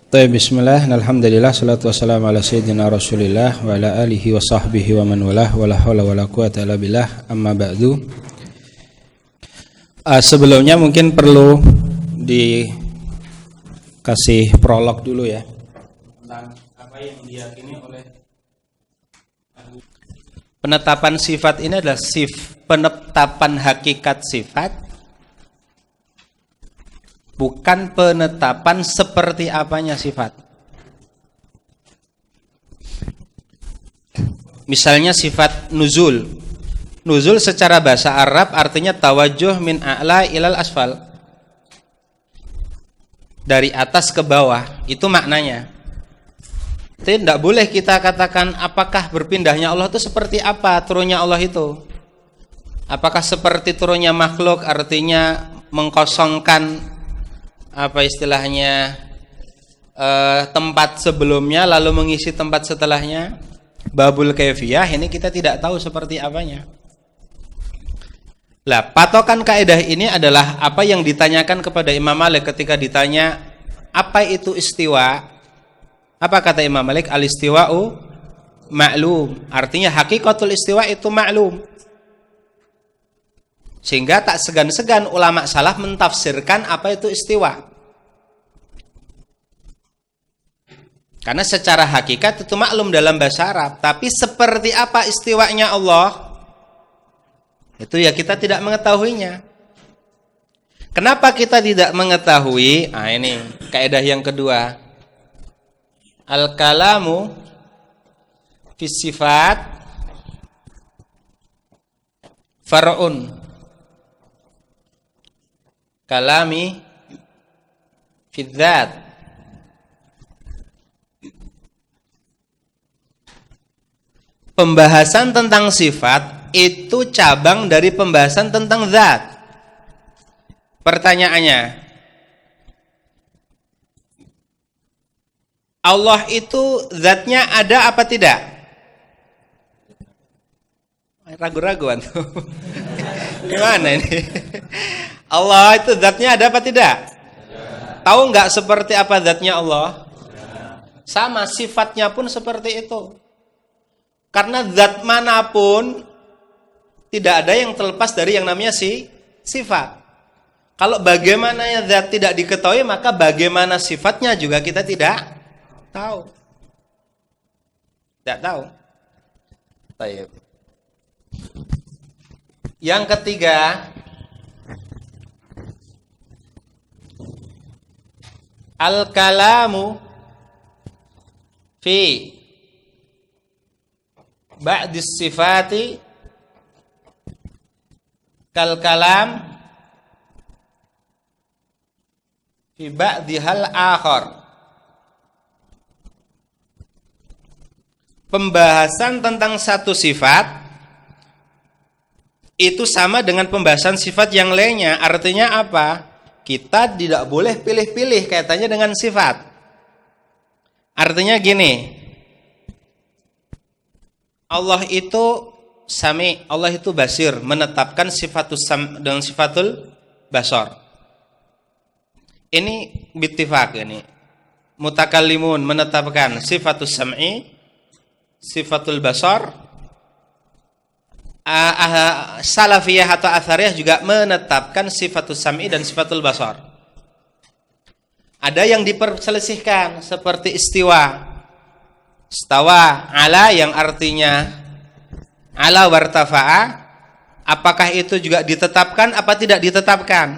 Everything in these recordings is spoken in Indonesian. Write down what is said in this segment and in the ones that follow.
Bismillah, alhamdulillah, salatu wassalamu ala sayyidina rasulillah wa ala alihi wa sahbihi wa man walah wa la hawla wa la quwata illa billah, amma ba'du. Sebelumnya mungkin perlu dikasih prolog dulu ya tentang apa yang diyakini oleh penetapan sifat. Ini adalah penetapan hakikat sifat, bukan penetapan seperti apanya sifat. Misalnya sifat nuzul. Nuzul secara bahasa Arab artinya tawajuh min a'la ilal asfal. Dari atas ke bawah, itu maknanya. Tidak boleh kita katakan apakah berpindahnya Allah itu seperti apa turunnya Allah itu. Apakah seperti turunnya makhluk, artinya mengkosongkan apa istilahnya tempat sebelumnya lalu mengisi tempat setelahnya. Babul kaifiyah ini kita tidak tahu seperti apanya. Lah, patokan kaidah ini adalah apa yang ditanyakan kepada Imam Malik ketika ditanya apa itu istiwa. Apa kata Imam Malik? Al-istiwa'u ma'lum. Artinya hakikatul istiwa itu ma'lum. Sehingga tak segan-segan ulama salaf mentafsirkan apa itu istiwa. Karena secara hakikat itu maklum dalam bahasa Arab. Tapi seperti apa istiwanya Allah, itu ya kita tidak mengetahuinya. Kenapa kita tidak mengetahui? Ini kaidah yang kedua. Al-kalamu fi sifat far'un kalami fi dzat. Pembahasan tentang sifat itu cabang dari pembahasan tentang zat. Pertanyaannya, Allah itu zatnya ada apa tidak? Ragu-raguan tuh. Gimana ini? Allah itu zatnya ada apa tidak? Tahu nggak seperti apa zatnya Allah? Sama, sifatnya pun seperti itu. Karena zat manapun tidak ada yang terlepas dari yang namanya sifat. Kalau bagaimana zat tidak diketahui, maka bagaimana sifatnya juga kita tidak tahu. Tidak tahu. Baik. Yang ketiga, al-kalamu fi ba'dis sifati kal kalam fi ba'dihal akhar. Pembahasan tentang satu sifat itu sama dengan pembahasan sifat yang lainnya. Artinya apa? Kita tidak boleh pilih-pilih kaitannya dengan sifat. Artinya gini, Allah itu sami, Allah itu basir, menetapkan sifatus sam dengan sifatul basar. Ini bittifaq ini. Mutakallimun menetapkan sifatus sam'i, sifatul basar. Salafiyah atau athariyah juga menetapkan sifatus sam'i dan sifatul basar. Ada yang diperselisihkan seperti istiwa. Istawa ala yang artinya ala wartafa'a, apakah itu juga ditetapkan apa tidak ditetapkan?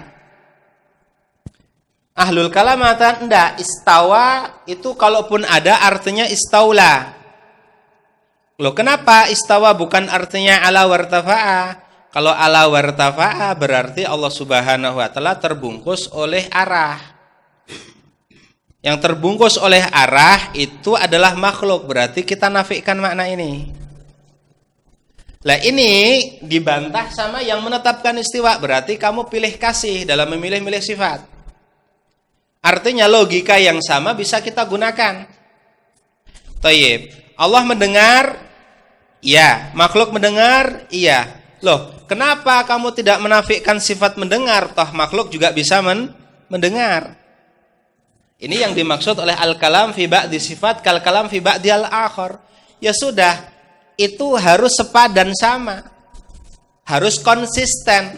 Ahlul kalam mengatakan enggak, istawa itu kalaupun ada artinya istaula. Loh, kenapa istawa bukan artinya ala wartafa'a? Kalau ala wartafa'a berarti Allah Subhanahu wa taala terbungkus oleh arah. Yang terbungkus oleh arah itu adalah makhluk, berarti kita nafikan makna ini. Lah, ini dibantah sama yang menetapkan istiwa, berarti kamu pilih kasih dalam memilih-milih sifat. Artinya logika yang sama bisa kita gunakan. Thayyib. Allah mendengar, iya. Makhluk mendengar, iya. Loh, kenapa kamu tidak menafikan sifat mendengar? Toh makhluk juga bisa mendengar. Ini yang dimaksud oleh al-kalam fi ba'di sifat kal kalam fi ba'di al-akhar. Ya sudah, itu harus sepadan sama. Harus konsisten.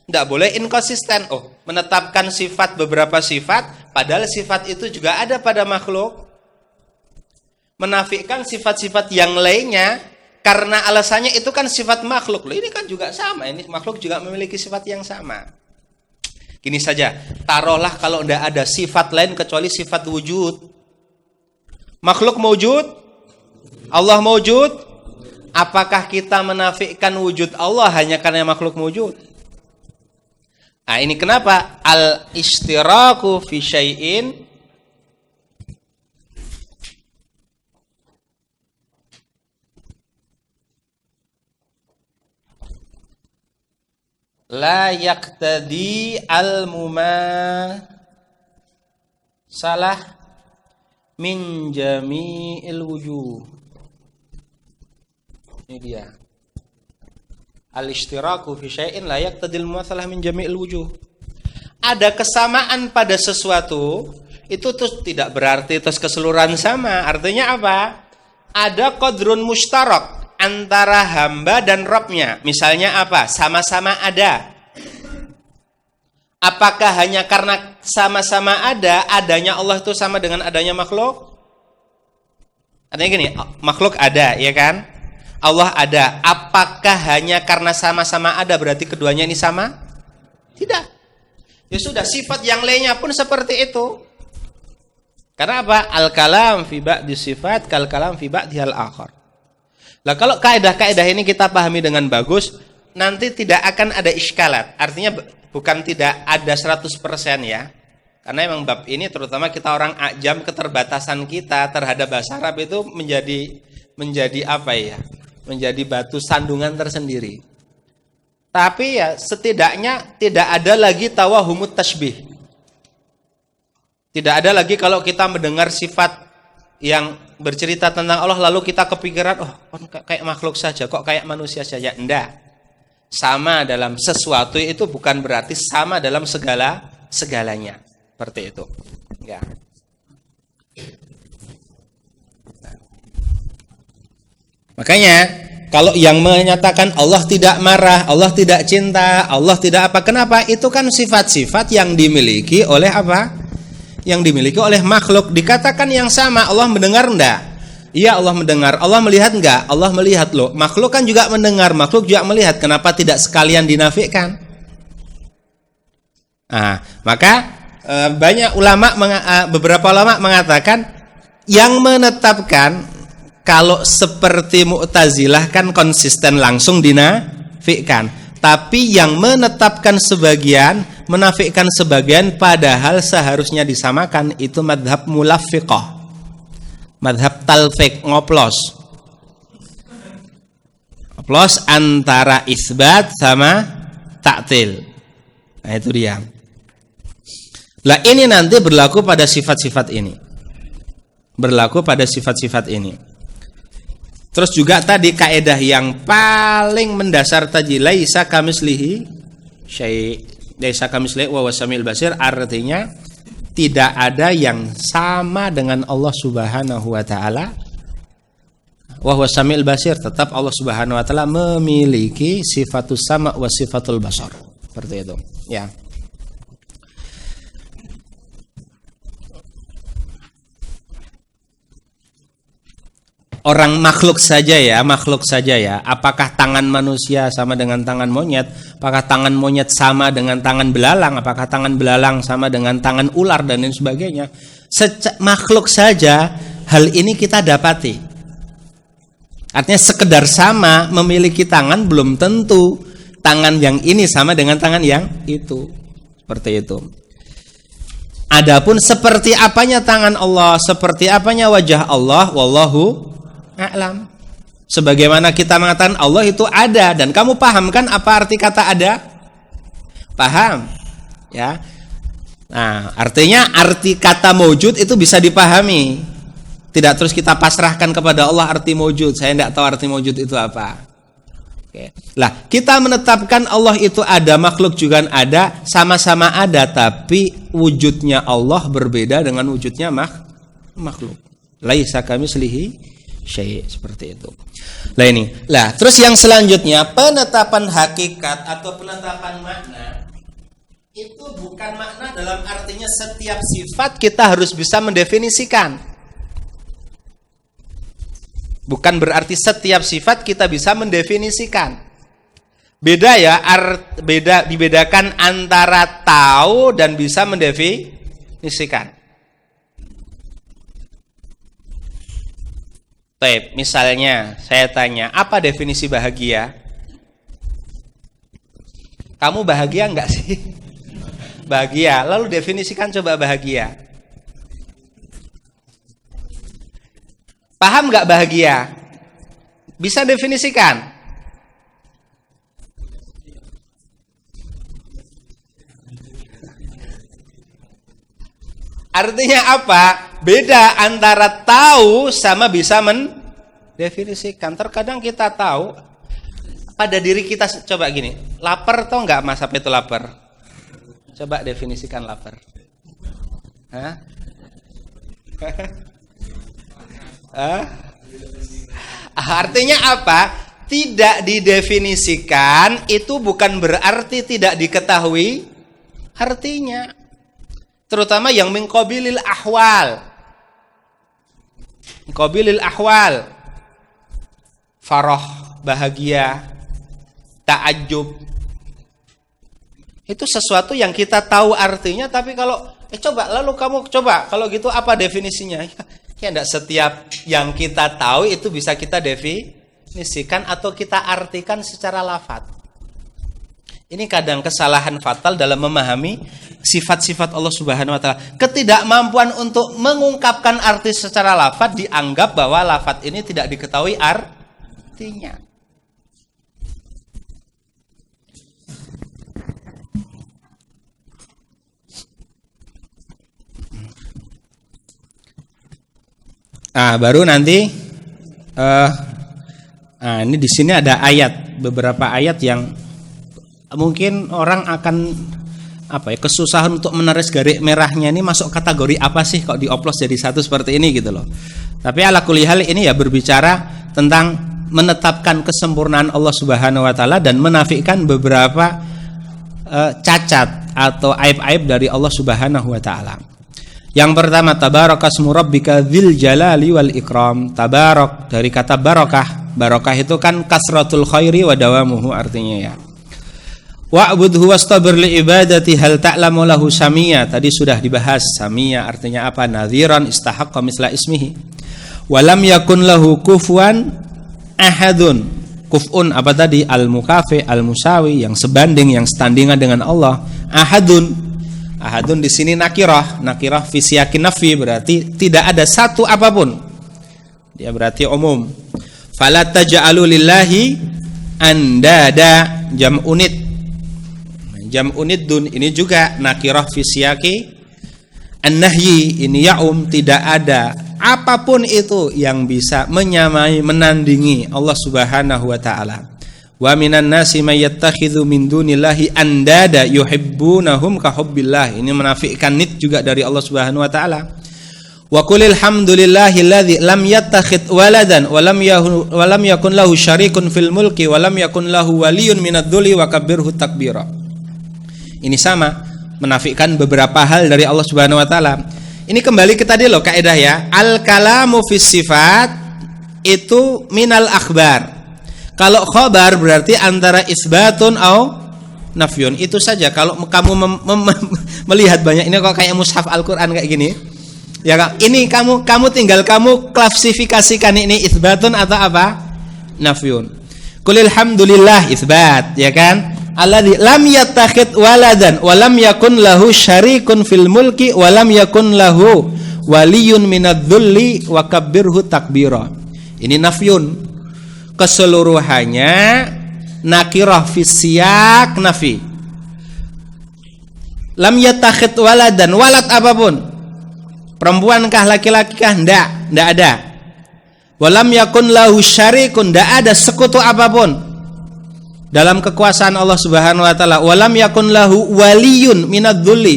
Tidak boleh inkonsisten. Oh, menetapkan sifat beberapa sifat, padahal sifat itu juga ada pada makhluk. Menafikan sifat-sifat yang lainnya karena alasannya itu kan sifat makhluk. Loh, ini kan juga sama. Ini makhluk juga memiliki sifat yang sama. Gini saja, taruhlah kalau tidak ada sifat lain kecuali sifat wujud. Makhluk mewujud, Allah mewujud. Apakah kita menafikan wujud Allah hanya karena makhluk mewujud? Nah, ini kenapa al-ishtiraku fi syai'in la yaqtadi al-mumasalah min jami'il wujuh. Ini dia. Al-ishtiraku fi syai'in la yaqtadi al-mumasalah min jami'il wujuh. Ada kesamaan pada sesuatu, itu terus tidak berarti terus keseluruhan sama. Artinya apa? Ada qadrun mushtarak antara hamba dan Rabb-nya. Misalnya apa? Sama-sama ada. Apakah hanya karena sama-sama ada, adanya Allah itu sama dengan adanya makhluk? Artinya gini, makhluk ada, ya kan? Allah ada. Apakah hanya karena sama-sama ada berarti keduanya ini sama? Tidak. Ya sudah, sifat yang lainnya pun seperti itu. Karena apa? Al-kalam fi ba'di sifat kal kalam fi ba'di al-akhar. Lah kalau kaidah-kaidah ini kita pahami dengan bagus, nanti tidak akan ada iskalat. Artinya bukan tidak ada 100% ya. Karena memang bab ini terutama kita orang ajam, keterbatasan kita terhadap bahasa Arab itu menjadi apa ya? Menjadi batu sandungan tersendiri. Tapi ya setidaknya tidak ada lagi tawahumut tasbih. Tidak ada lagi kalau kita mendengar sifat yang bercerita tentang Allah lalu kita kepikiran, oh kayak makhluk saja, kok kayak manusia saja. Enggak. Sama dalam sesuatu itu bukan berarti sama dalam segalanya. Seperti itu. Ya. Nah. Makanya kalau yang menyatakan Allah tidak marah, Allah tidak cinta, Allah tidak apa, kenapa? Itu kan sifat-sifat yang dimiliki oleh apa? Yang dimiliki oleh makhluk. Dikatakan yang sama, Allah mendengar enggak? Iya, Allah mendengar. Allah melihat enggak? Allah melihat loh. Makhluk kan juga mendengar, makhluk juga melihat. Kenapa tidak sekalian dinafikan? Nah, maka banyak ulama, beberapa ulama mengatakan yang menetapkan kalau seperti Mu'tazilah kan konsisten langsung dinafikan. Tapi yang menetapkan sebagian, menafikan sebagian, padahal seharusnya disamakan, itu madhab mulafiqah, madhab talfiq, ngoplos antara isbat sama ta'til. Nah itu dia. Lah ini nanti berlaku pada sifat-sifat ini, Terus juga tadi kaedah yang paling mendasar tadi, laisa kamislihi syai', laisa kamislihi wa huwas samiul basir, artinya tidak ada yang sama dengan Allah Subhanahu wa taala. Wa huwas samiul basir, tetap Allah Subhanahu wa taala memiliki sifatus sama' wa sifatul basar. Seperti itu, ya. Orang makhluk saja ya. Apakah tangan manusia sama dengan tangan monyet? Apakah tangan monyet sama dengan tangan belalang? Apakah tangan belalang sama dengan tangan ular dan lain sebagainya? Makhluk saja hal ini kita dapati. Artinya sekedar sama memiliki tangan belum tentu tangan yang ini sama dengan tangan yang itu. Seperti itu. Adapun seperti apanya tangan Allah, seperti apanya wajah Allah, wallahu a'lam. Sebagaimana kita mengatakan Allah itu ada, dan kamu paham kan apa arti kata ada? Paham, ya. Nah, artinya arti kata mewujud itu bisa dipahami. Tidak terus kita pasrahkan kepada Allah arti mewujud. Saya tidak tahu arti mewujud itu apa. Oke. Lah, kita menetapkan Allah itu ada, makhluk juga ada, sama-sama ada, tapi wujudnya Allah berbeda dengan wujudnya makhluk. Laisa kamitslihi syai', seperti itu. Lah ini. Lah, terus yang selanjutnya penetapan hakikat atau penetapan makna itu bukan makna dalam artinya setiap sifat kita harus bisa mendefinisikan. Bukan berarti setiap sifat kita bisa mendefinisikan. Beda ya, dibedakan antara tahu dan bisa mendefinisikan. Baik, misalnya saya tanya, apa definisi bahagia? Kamu bahagia enggak sih? Bahagia, lalu definisikan coba bahagia. Paham nggak bahagia? Bisa definisikan? Artinya apa? Beda antara tahu sama bisa mendefinisikan. Terkadang kita tahu pada diri kita, coba gini, lapar tau nggak mas apa itu lapar? Coba definisikan lapar. Hah? Artinya apa? Tidak didefinisikan itu bukan berarti tidak diketahui artinya. Terutama yang min qabilil ahwal. Qabilil ahwal. Farah, bahagia, ta'ajjub. Itu sesuatu yang kita tahu artinya, tapi kalau coba lalu kamu coba kalau gitu apa definisinya? Ya enggak setiap yang kita tahu itu bisa kita definisikan atau kita artikan secara lafaz. Ini kadang kesalahan fatal dalam memahami sifat-sifat Allah Subhanahu wa taala. Ketidakmampuan untuk mengungkapkan arti secara lafaz dianggap bahwa lafaz ini tidak diketahui artinya. Baru nanti ini di sini ada ayat, beberapa ayat yang mungkin orang akan kesusahan untuk menaris garis merahnya, ini masuk kategori apa sih kok dioplos jadi satu seperti ini gitu loh. Tapi ala kulli hal ini ya berbicara tentang menetapkan kesempurnaan Allah Subhanahu wa taala dan menafikan beberapa cacat atau aib-aib dari Allah Subhanahu wa taala. Yang pertama, tabarakasmu rabbika dzil jalali wal ikram. Tabarak dari kata barakah. Barakah itu kan kasratul khairi wa dawamuhu artinya ya. Wa'budhu wastabir li ibadati hal ta'lamu lahu samia. Tadi sudah dibahas samia artinya apa? Nadhiran istahaqqa misla ismihi. Wa lam yakun lahu kufuwan ahadun. Kufun apa tadi? Al-mukafi, al-musawi, yang sebanding, yang setandingan dengan Allah. Ahadun. Ahadun di sini nakirah fi siyakin nafi, berarti tidak ada satu apapun. Dia berarti umum. Fala taj'alu lillahi andada jam'unid. Jam'unid dun ini juga nakirah fi siyaki an-nahyi, ini ya'um, tidak ada apapun itu yang bisa menyamai, menandingi Allah Subhanahu wa taala. Wa minan nasi may yattakhidhu min dunillahi andada yuhibbunahum ka hubbillah. Ini menafikan nid juga dari Allah Subhanahu wa taala. Wa qulil hamdulillahilladzi lam yattakhidh waladan wa lam yakun lahu syarikun fil mulki wa lam yakun lahu waliyyun minadh-dhulli wa kabbirhu takbira. Ini sama, menafikan beberapa hal dari Allah Subhanahu wa taala. Ini kembali ke tadi loh kaidah ya. Al kalamu fis sifat itu minal akhbar. Kalau khobar berarti antara isbatun atau nafyun, itu saja. Kalau kamu melihat banyak ini kok kayak mushaf Al-Qur'an kayak gini. Ya Kak, ini kamu tinggal kamu klasifikasikan ini isbatun atau apa? Nafyun. Qulil hamdulillah isbat, ya kan? Alladzi lam yattakhid waladan wa lam yakun lahu syarikun fil mulki wa lam yakun lahu waliyyun minadh-dhulli wa kabbirhu takbira. Ini nafyun. Keseluruhannya nakirah fi siyak nafi. Lam yattakhid waladan, walad apapun, perempuankah laki-lakikah, enggak ada. Walam yakun lahu syarikun, enggak ada sekutu apapun. dalam kekuasaan Allah Subhanahu wa taala. Walam yakun lahu waliyun minadz-dzulli.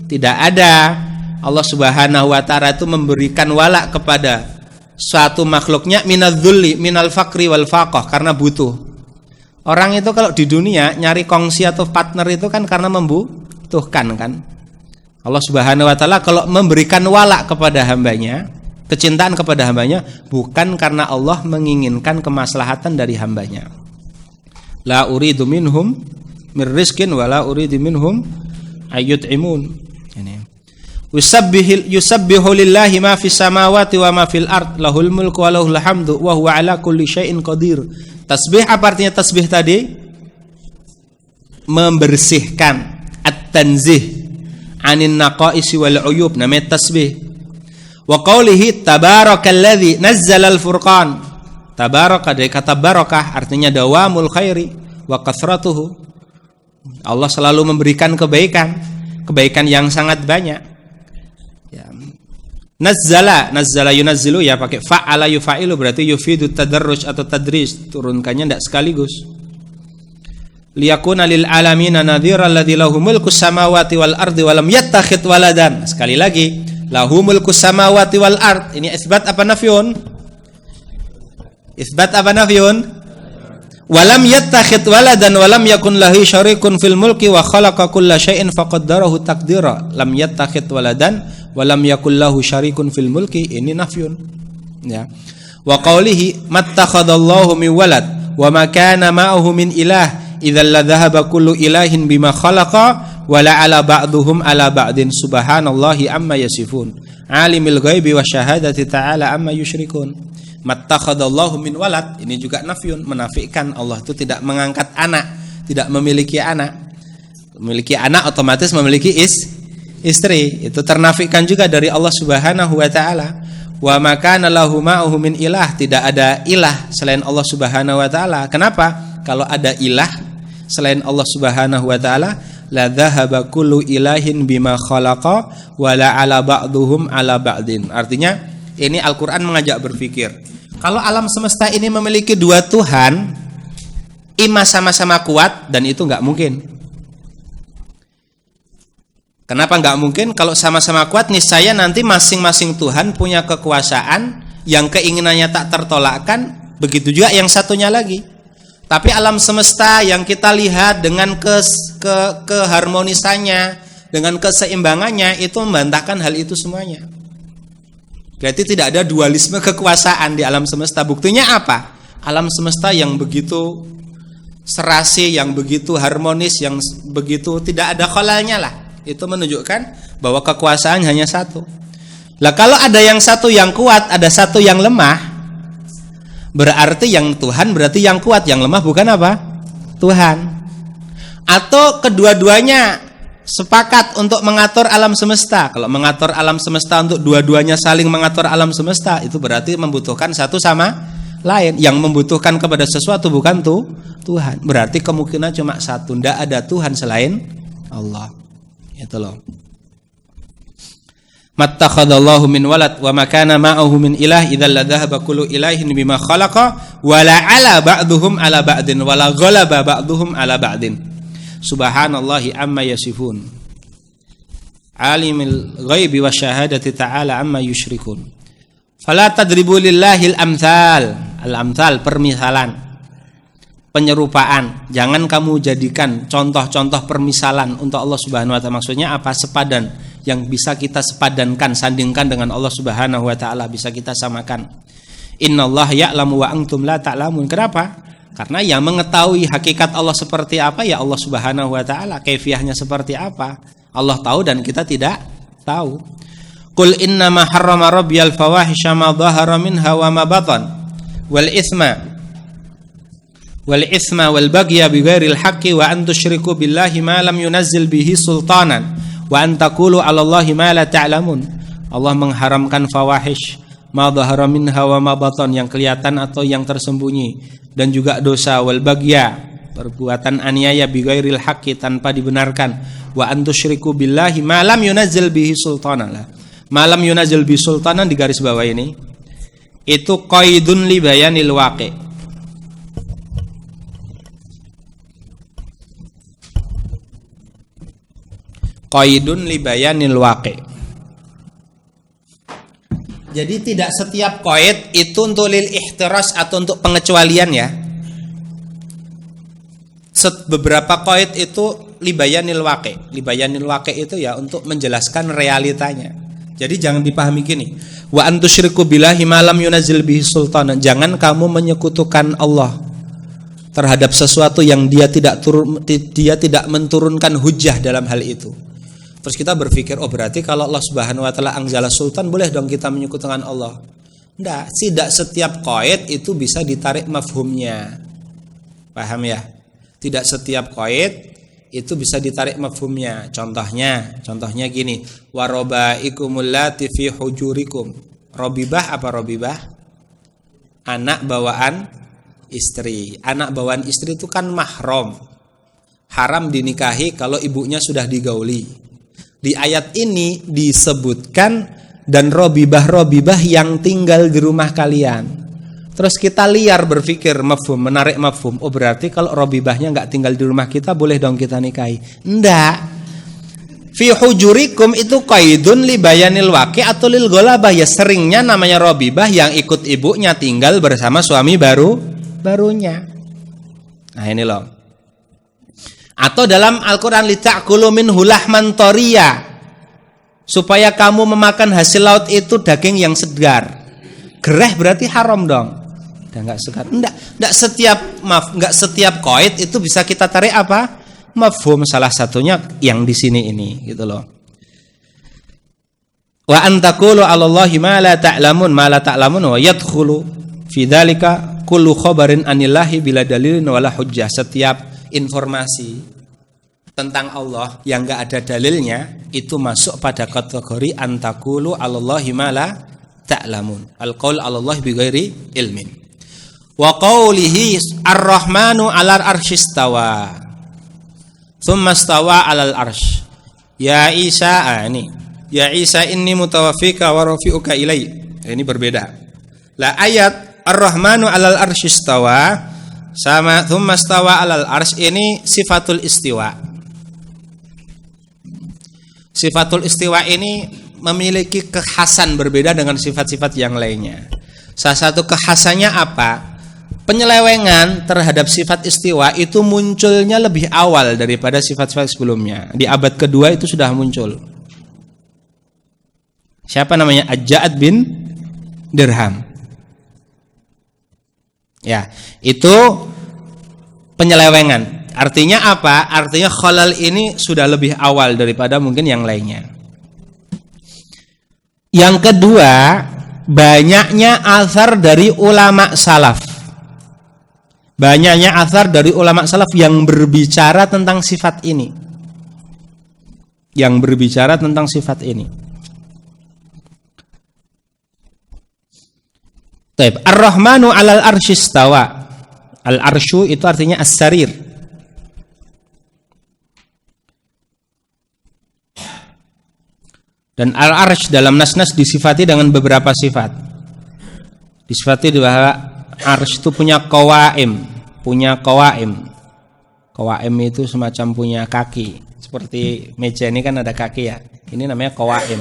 Tidak ada Allah Subhanahu wa taala itu memberikan wala kepada suatu makhluknya minadz-dzulli, minal faqri wal faqah, karena butuh. Orang itu kalau di dunia nyari kongsi atau partner itu kan karena membutuhkan kan. Allah Subhanahu wa taala kalau memberikan wala kepada hambanya, kecintaan kepada hambanya, bukan karena Allah menginginkan kemaslahatan dari hambanya. La uridu minhum mir rizqin wa la uridu minhum ayyut'imun. Ini. Yusabbihu lillahi ma fis samawati wa ma fil ard, lahul mulku wa lahul hamdu wa huwa ala kulli syai'in qadir. Tasbih apa artinya tasbih tadi? Membersihkan, at-tanzih anin naqaisi wal uyub, namanya tasbih. Wa qawlihi tabarakalladzi nazzala al-furqan. Tabaraka dari kata barakah artinya dawamul khairi wa kathratuhu. Allah selalu memberikan kebaikan yang sangat banyak. Ya. Nazzala yunazzilu ya pakai fa'ala yufa'ilu, berarti yufidu tadarruj atau tadris, turunkannya tidak sekaligus. Liyakuna lil alamina nadhira alladzi lahu mulku samawati wal ardi wa lam yattakhidh waladan. Sekali lagi, lahu mulku samawati wal ard. Ini isbat apa nafyun? Isbat apa nafyun? Walam yattakhidh waladan walam yakun lahu syarikun fil mulki wa khalaqa kulla syai'in faqaddarahu taqdira. Lam yattakhidh waladan walam yakun lahu syarikun fil mulki, ini nafyun. Ya. Wa qawlihi mattakhadallahu min walad wa ma kana ma'ahu min ilah idzal la dhahaba kullu ilahin bima khalaqa wa la ala ba'dhum ala ba'din subhanallahi amma yasifun. Alimul ghaibi wasyahadati ta'ala amma yusyrikun. Mattakhadallahu min walad, ini juga nafyun, menafikan Allah itu tidak mengangkat anak, tidak memiliki anak. Memiliki anak otomatis memiliki istri. Itu ternafikan juga dari Allah Subhanahu wa taala. Wa ma kana lahu ma'ahu min ilah, tidak ada ilah selain Allah Subhanahu wa taala. Kenapa? Kalau ada ilah selain Allah Subhanahu wa taala, la dhahaba kullu ilahin bima khalaqa wa la ala ba'dhum ala ba'din. Artinya ini Al-Qur'an mengajak berpikir. Kalau alam semesta ini memiliki dua Tuhan, ima sama-sama kuat, dan itu enggak mungkin. Kenapa enggak mungkin? Kalau sama-sama kuat, niscaya nanti masing-masing Tuhan punya kekuasaan yang keinginannya tak tertolakkan, begitu juga yang satunya lagi. Tapi alam semesta yang kita lihat dengan keharmonisannya, dengan keseimbangannya, itu membantahkan hal itu semuanya. Berarti tidak ada dualisme kekuasaan di alam semesta. Buktinya apa? Alam semesta yang begitu serasi, yang begitu harmonis, yang begitu tidak ada khalalnya lah. Itu menunjukkan bahwa kekuasaan hanya satu. Lah kalau ada yang satu yang kuat, ada satu yang lemah, berarti yang Tuhan berarti yang kuat, yang lemah bukan apa? Tuhan. Atau kedua-duanya sepakat untuk mengatur alam semesta. Kalau mengatur alam semesta untuk dua-duanya saling mengatur alam semesta, itu berarti membutuhkan satu sama lain. Yang membutuhkan kepada sesuatu bukan Tuhan. Berarti kemungkinan cuma satu, tidak ada Tuhan selain Allah. Itu loh. Mattakhadallahu min walad wa ma kana ma'ahu min ilah idzal la dhahaba kullu ilahin bima khalaqa wa la ala ba'dhum ala ba'din wa la ghalaba ba'dhum ala ba'din. Subhanallahi amma yasifun. Alimul ghaibi wasyahadati ta'ala amma yusyrikun. Fala tadribu lillahil amthal. Al-amthal permisalan, penyerupaan. Jangan kamu jadikan contoh-contoh permisalan untuk Allah Subhanahu wa taala. Maksudnya apa? Sepadan, yang bisa kita sepadankan, sandingkan dengan Allah Subhanahu wa taala, bisa kita samakan. Innallaha ya'lamu wa antum la ta'lamun. Kenapa? Karena yang mengetahui hakikat Allah seperti apa ya Allah Subhanahu wa taala, kaifiahnya seperti apa Allah tahu dan kita tidak tahu. Qul innama harrama rabbiyal fawahisha ma dhahara minha wa ma batan wal itsma wal baghya bighairil haqqi wa an tusyriku billahi ma lam yunazzil bihi sultanan wa an taqulu 'alallahi ma la ta'lamun. Allah mengharamkan fawahish, ma dhahara minha wa ma batan, yang kelihatan atau yang tersembunyi, dan juga dosa, wal baghya, perbuatan aniaya, bighairil haqqi, tanpa dibenarkan, wa antusyriku billahi ma lam yunazzil bihi sultanan. Ma lam yunazzil bihi sultanan di garis bawah ini itu qaidun li bayanil waqi'. qaidun li bayanil waqi. Jadi tidak setiap qaid itu untuk lil ihtiras atau untuk pengecualian ya. Beberapa qaid itu li bayanil waqi. Li bayanil waqi itu ya untuk menjelaskan realitanya. Jadi jangan dipahami gini. Wa antusyriku billahi ma lam yunazil bihi sultanan. Jangan kamu menyekutukan Allah terhadap sesuatu yang dia tidak menturunkan hujjah dalam hal itu. Terus kita berpikir, oh berarti kalau Allah Subhanahu wa taala anzala sultan, boleh dong kita menyekutukan Allah. Tidak setiap qaid itu bisa ditarik mafhumnya. Paham ya? Tidak setiap qaid itu bisa ditarik mafhumnya. Contohnya gini, warobaikumul lati fi hujurikum. Robibah apa robibah? Anak bawaan istri. Anak bawaan istri itu kan mahram. Haram dinikahi kalau ibunya sudah digauli. Di ayat ini disebutkan dan robibah yang tinggal di rumah kalian. Terus kita liar berpikir mafhum, menarik mafhum. Oh berarti kalau robibahnya nggak tinggal di rumah kita, boleh dong kita nikahi? Enggak. Fi hujurikum itu qaidun li bayanil waqi atau lil ghalabah. Ya seringnya namanya robibah yang ikut ibunya tinggal bersama suami barunya. Nah ini loh. Atau dalam Al-Quran lita'kulu minhu lahman thariya, supaya kamu memakan hasil laut itu daging yang segar. Gereh berarti haram dong. Udah enggak segar. Enggak setiap qaid itu bisa kita tarik apa? Mafhum. Salah satunya yang di sini ini gitu loh. Wa antaqulu 'alallahi ma la ta'lamun wa yadkhulu fi dzalika kullu khabarin anillahi bila dalilin wala hujjah. Setiap informasi tentang Allah yang enggak ada dalilnya itu masuk pada kategori antaqulu 'alallahi ma la ta'lamun. Al-qaul 'alallahi bighairi ilmin. Wa qawlihi ar-rahmanu 'alal arsyistawa. Tsumma stawa 'alal arsy. Ya Isa Ya Isa inni mutawaffika wa rafi'uka ilai. Ini berbeda. La ayat ar-rahmanu 'alal arsyistawa sama tsumma stawa 'alal arsy ini sifatul istiwa. Sifatul istiwa ini memiliki kekhasan berbeda dengan sifat-sifat yang lainnya. Salah satu kekhasannya apa? Penyelewengan terhadap sifat istiwa itu munculnya lebih awal daripada sifat-sifat sebelumnya. Di abad kedua itu sudah muncul. Siapa namanya? Aj-Ja'ad bin Dirham. Ya, itu penyelewengan. Artinya apa? Artinya khalal ini sudah lebih awal daripada mungkin yang lainnya. Yang kedua, banyaknya athar dari ulama salaf. Banyaknya athar dari ulama salaf yang berbicara tentang sifat ini. Yang berbicara tentang sifat ini. Taib. Ar-Rahmanu 'alal arsyistawa. Al-arsyu itu artinya as-sarir. Dan al-arsy dalam nas-nas disifati dengan beberapa sifat. Disifati bahwa arsy itu punya qawaim. Qawaim itu semacam punya kaki. Seperti meja ini kan ada kaki ya. Ini namanya qawaim.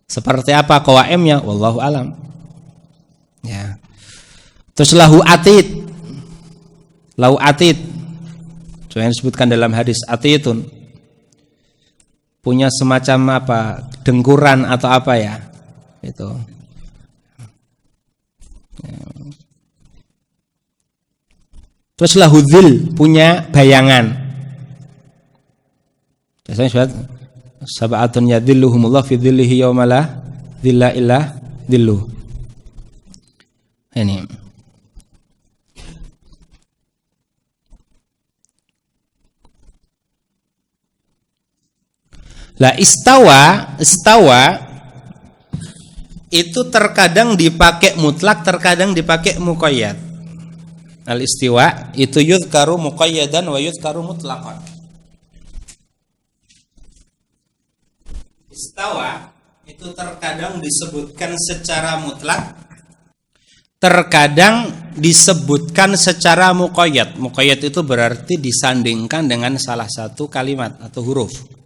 Seperti apa qawaimnya? Wallahu alam. Ya. Terus lahu atid. Lahu atid. Itu yang disebutkan dalam hadis atidun. Punya semacam apa? Dengkuran atau apa ya? Itu. Ya. Terus lahu dzil, punya bayangan. Biasanya surat sab'atun yadhilluhumullah fi dhillihi yauma la dhilla illa dhilluh. Ini. Lah istawa itu terkadang dipakai mutlak, terkadang dipakai muqayyad. Al-istiwa itu yuzkaru muqayyadan wa yuzkaru mutlaqan. Istawa itu terkadang disebutkan secara mutlak, terkadang disebutkan secara muqayyad. Muqayyad itu berarti disandingkan dengan salah satu kalimat atau huruf.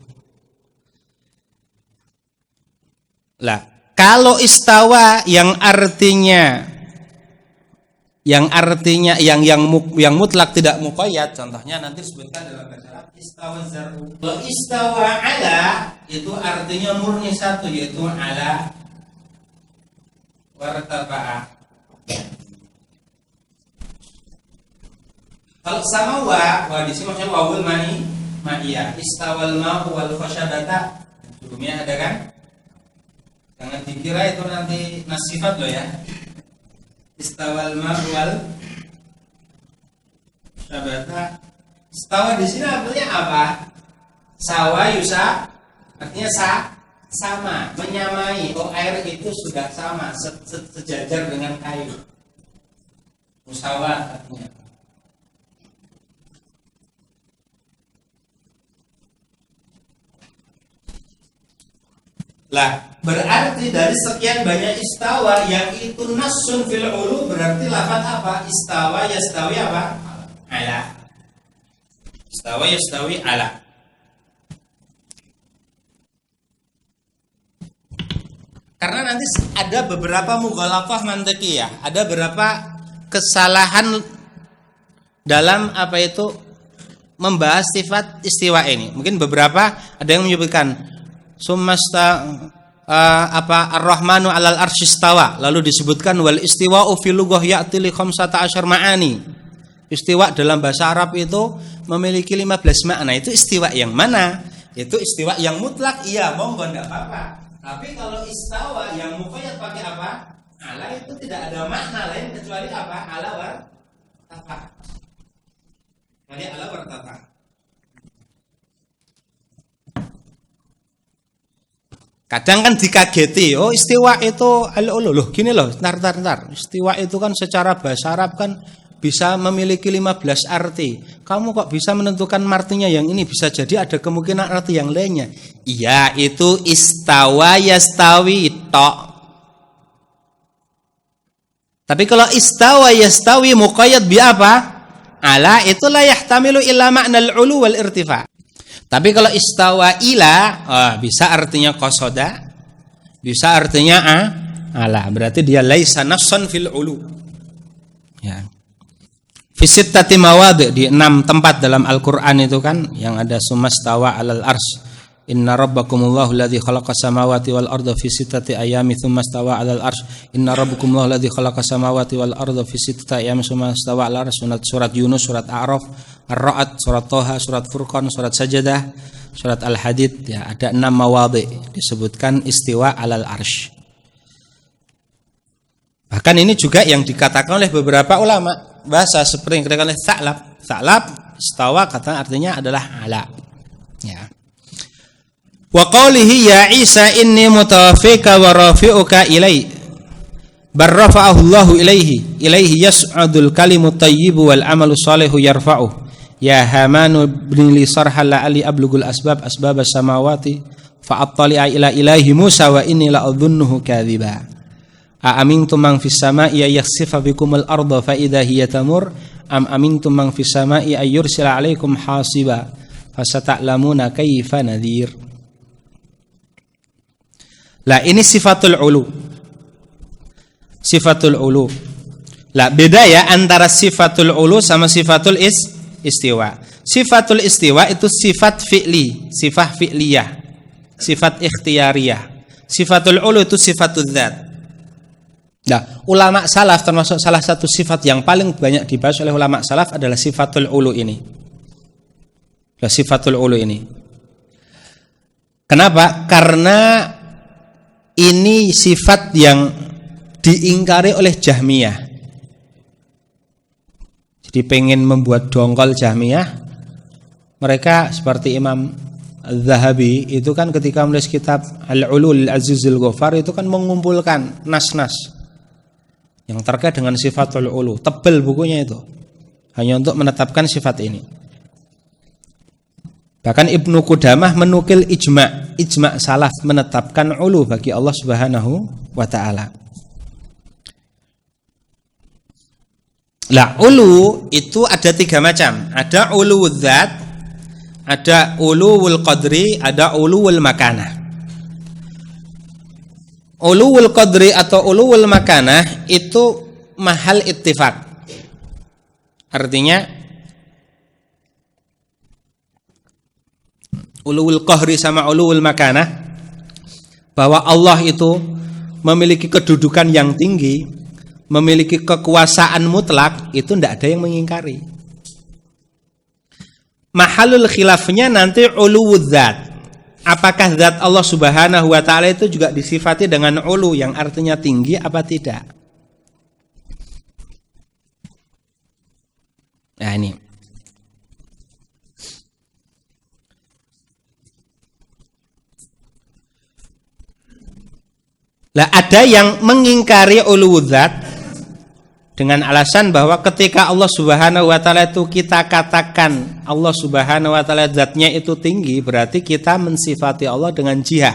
Lah, kalau istawa yang artinya yang mutlak tidak muqayyad, contohnya nanti disebutkan dalam bahasa istawa zar'u. Kalau istawa ala itu artinya murni satu, yaitu ala wartafa'a. Kalau sama wa di sini maksudnya wawul ma'iyah. Istawal ma'u wal khashabata. Sebelumnya ada kan? Jangan dikira itu nanti nasifat loh ya. Istawal ma'u wal khashabata. Istawa di sini artinya apa? Sawa yusa artinya sama, menyamai. Oh, air itu sudah sama, sejajar dengan kayu. Musawa artinya. Lah, berarti dari sekian banyak istawa yang itu nasun fil ulu, berarti lafaz apa? Istawa yastawi apa? Ala. Istawa yastawi ala. Karena nanti ada beberapa mughalafah mantiqiyah, ada beberapa kesalahan dalam apa itu membahas sifat istiwa ini. Mungkin beberapa ada yang menyebutkan Sumasta Ar-Rahmanu 'alal arsy istawa, lalu disebutkan wal istiwa'u fil lughah ya'ti li 15 ma'ani. Istiwa dalam bahasa Arab itu memiliki 15 makna. Itu istiwa yang mana? Itu istiwa yang mutlak. Iya, monggo enggak apa-apa. Tapi kalau istawa yang muqayyad pakai apa? Ala itu tidak ada makna lain kecuali apa? Ala war tafa. Jadi ala war tafa. Kadang kan dikageti, oh istiwa itu loh gini loh, ntar. Istiwa itu kan secara bahasa Arab kan bisa memiliki 15 arti. Kamu kok bisa menentukan artinya yang ini? Bisa jadi ada kemungkinan arti yang lainnya. Iya, itu istawa yastawi tok. Tapi kalau istawa yastawi muqayyad bi apa? Ala itu la yahtamilu illa ma'nal ulu wal irtifa'. Tapi kalau istawa ila, bisa artinya qasoda, bisa artinya ala. Berarti dia laisa nafsan fil ulu. Ya. Fi sittati mawadhi, di 6 tempat dalam Al-Qur'an itu kan yang ada sumastawa 'alal arsy. Inna rabbakumullahu alladzi khalaqas samawati wal arda fi sittati ayyamin tsumma stawa 'alal arsy. Inna rabbakumullahu alladzi khalaqas samawati wal arda fi sittati ayyamin tsumma stawa 'alal arsy. Surat Yunus, surat A'raf, Ar-Ra'd, surat Thaha, surat Furqan, surat Sajadah, surat Al-Hadid. Ya, ada 6 mawadhi disebutkan istiwa 'alal arsy. Bahkan ini juga yang dikatakan oleh beberapa ulama bahasa seperti yang dikatakan oleh Tha'lab. Tha'lab istawa kata artinya adalah ala. Ya. Wa qawlihi ya Isa inni mutawaffika wa rafi'uka ilai barrafa'ahu Allahu ilaihi yas'adul kalimut thayyibu wal amalu shalihu yarfa'uh ya hamanu ibn li sarhal la'ali ablugul asbabas samawati fa'attali'a ila ilahi Musa wa inni la'adhunnuhu kadhiba aamintum man fis sama'i yakhsifa bikumul arda fa idza hiya tamur am amintum man fis sama'i ay yursila 'alaikum hasiba fasata'lamuna kaifa nadhir. Lah ini sifatul ulu. Sifatul ulu. Lah beda ya antara sifatul ulu sama sifatul istiwa. Sifatul istiwa itu sifat fi'li, sifat fi'liyah, sifat ikhtiyariyah. Sifatul ulu itu sifatul dzat. Nah, ulama salaf termasuk salah satu sifat yang paling banyak dibahas oleh ulama salaf adalah sifatul ulu ini. Lah sifatul ulu ini. Kenapa? Karena ini sifat yang diingkari oleh Jahmiyah. Jadi pengen membuat dongkol Jahmiyah. Mereka seperti Imam Al-Zahabi itu kan ketika menulis kitab Al-Ulul Azizul Ghafar itu kan mengumpulkan nas-nas yang terkait dengan sifatul ulu. Tebal bukunya itu. Hanya untuk menetapkan sifat ini. Bahkan Ibnu Qudamah menukil ijma' salaf menetapkan ulu bagi Allah Subhanahu wa taala. Lah ulu itu ada 3 macam. Ada ulu dzat, ada uluwul qadri, ada uluwul makanah. Uluwul qadri atau uluwul makanah itu mahal ittifaq. Artinya uluwul qahri sama uluwul makanah, bahwa Allah itu memiliki kedudukan yang tinggi, memiliki kekuasaan mutlak, itu tidak ada yang mengingkari. Mahalul khilafnya nanti uluwul dzat. Apakah zat Allah Subhanahu wa taala itu juga disifati dengan ulu yang artinya tinggi apa tidak? Nah ini. Lah ada yang mengingkari ulu zat dengan alasan bahwa ketika Allah Subhanahu wa taala itu kita katakan Allah Subhanahu wa taala zatnya itu tinggi, berarti kita mensifati Allah dengan jihah.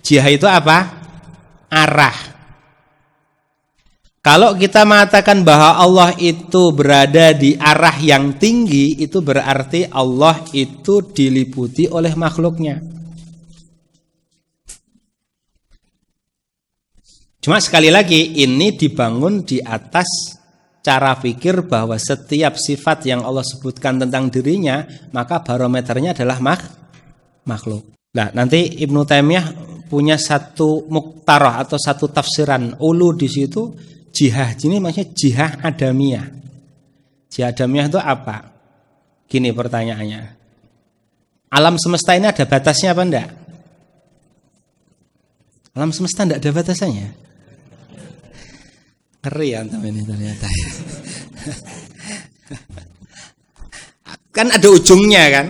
Jihah itu apa? Arah. Kalau kita mengatakan bahwa Allah itu berada di arah yang tinggi, itu berarti Allah itu diliputi oleh makhluknya. Cuma sekali lagi ini dibangun di atas cara pikir bahwa setiap sifat yang Allah sebutkan tentang dirinya, maka barometernya adalah makhluk. Nah, nanti Ibnu Taimiyah punya satu muktarah atau satu tafsiran ulu di situ. Jihah ini maksudnya jihah adamiyah. Jihah adamiyah itu apa? Gini pertanyaannya. Alam semesta ini ada batasnya apa enggak? Alam semesta enggak ada batasannya. Ngeri antum ini ternyata. Kan ada ujungnya kan.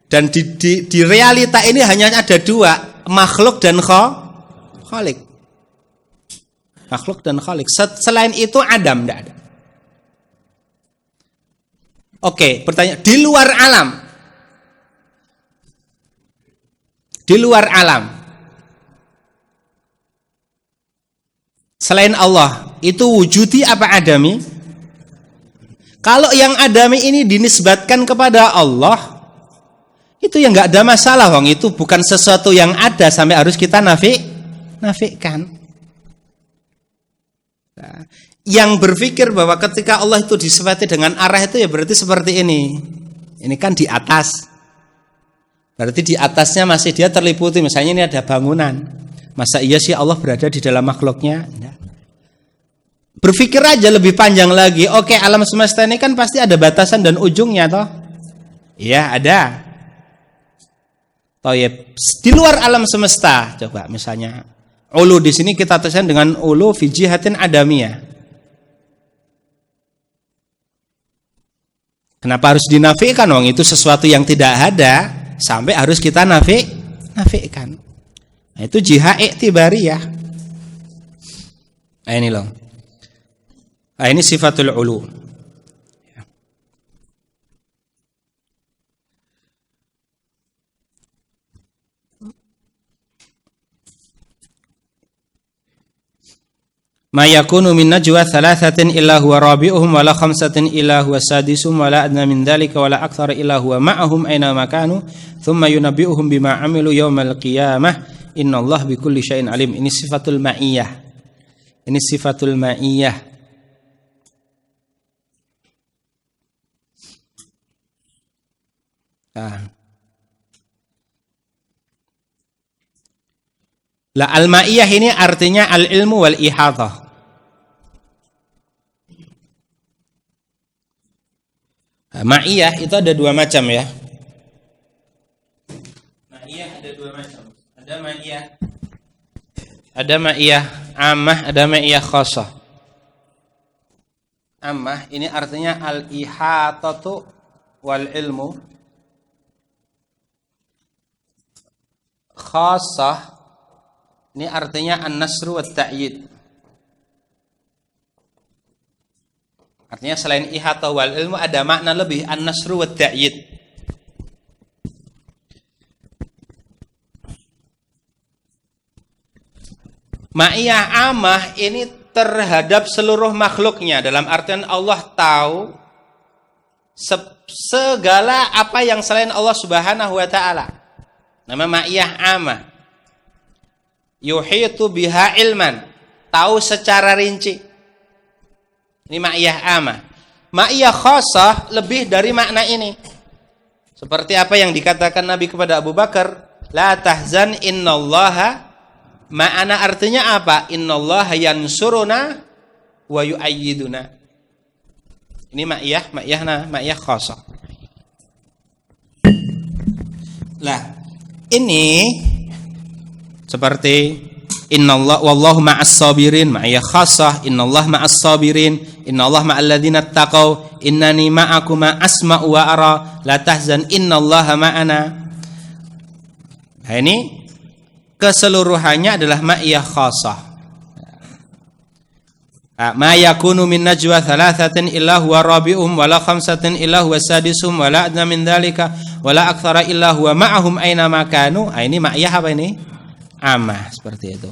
Dan di realita ini hanya ada dua, makhluk dan khalik. Makhluk dan khalik. Selain itu adam, tidak ada. Oke, pertanyaan, di luar alam. Di luar alam. Selain Allah, itu wujudi apa adami? Kalau yang adami ini dinisbatkan kepada Allah, itu yang nggak ada masalah, wong itu bukan sesuatu yang ada sampai harus kita nafikan. Nah, yang berpikir bahwa ketika Allah itu disifati dengan arah itu ya berarti seperti ini. Ini kan di atas. Berarti di atasnya masih dia terliputi. Misalnya ini ada bangunan. Masa iya sih Allah berada di dalam makhluknya? Nah. Berpikir aja lebih panjang lagi. Oke, alam semesta ini kan pasti ada batasan dan ujungnya toh? Iya, ada. Toyib. Di luar alam semesta, coba misalnya ulu di sini kita tuliskan dengan ulu fi jihatin adamiyah. Kenapa harus dinafikan? Wong itu sesuatu yang tidak ada sampai harus kita nafikan. Nah, itu jihad iktibariyah. Nah, ini loh. Nah, ini sifatul ulu. Ma yakunu min najwa thalathatin illa huwa rabi'uhum wa la khamsatin illa huwa sadisuhum wa la adna min dhalika wa la akthara illa huwa ma'ahum aina ma kanu thumma yunabbi'uhum bima 'amilu yaumal qiyamah innallaha bikulli syai'in alim. Ini sifatul ma'iyah. Ini sifatul ma'iyah. La al-ma'iyah ini artinya al-ilmu wal ihathah. Ma'iyah itu ada dua macam ya. Ma'iyah ada dua macam. Ada ma'iyah ammah, ada ma'iyah khassah. Ammah ini artinya al-ihathatu wal ilmu. Khassah ini artinya an-nasru wa ta'yid. Artinya selain ihata wal ilmu ada makna lebih an-nasru wa ta'yid. Ma'iyah amah ini terhadap seluruh makhluknya. Dalam artian Allah tahu segala apa yang selain Allah Subhanahu wa ta'ala. Nama ma'iyah amah. yuhitu biha ilman, tahu secara rinci. Ini ma'iyah amah. Ma'iyah khasah lebih dari makna ini. Seperti apa yang dikatakan Nabi kepada Abu Bakar, la tahzan innallaha ma'ana, artinya apa? Innallaha yansuruna wa yu'ayyiduna. Ini ma'iyah khasah. Lah, ini seperti innallaha wallahu ma'as sabirin, ma'iyah khasah. Innallaha ma'as sabirin, innallaha ma'al ladzina taqau, innani ma'akum asma'u wa ara, la tahzan innallaha ma'ana. Nah, ini keseluruhannya adalah ma'iyah khasah. Ma yakunu min najwa thalathatin illa huwa rabi'uhum wala khamsatin illa huwa sadisuhum wala adna min dzalika wala aktsara illa huwa ma'ahum aina ma kanu. Ini ma'iyah apa ini? Amah, seperti itu.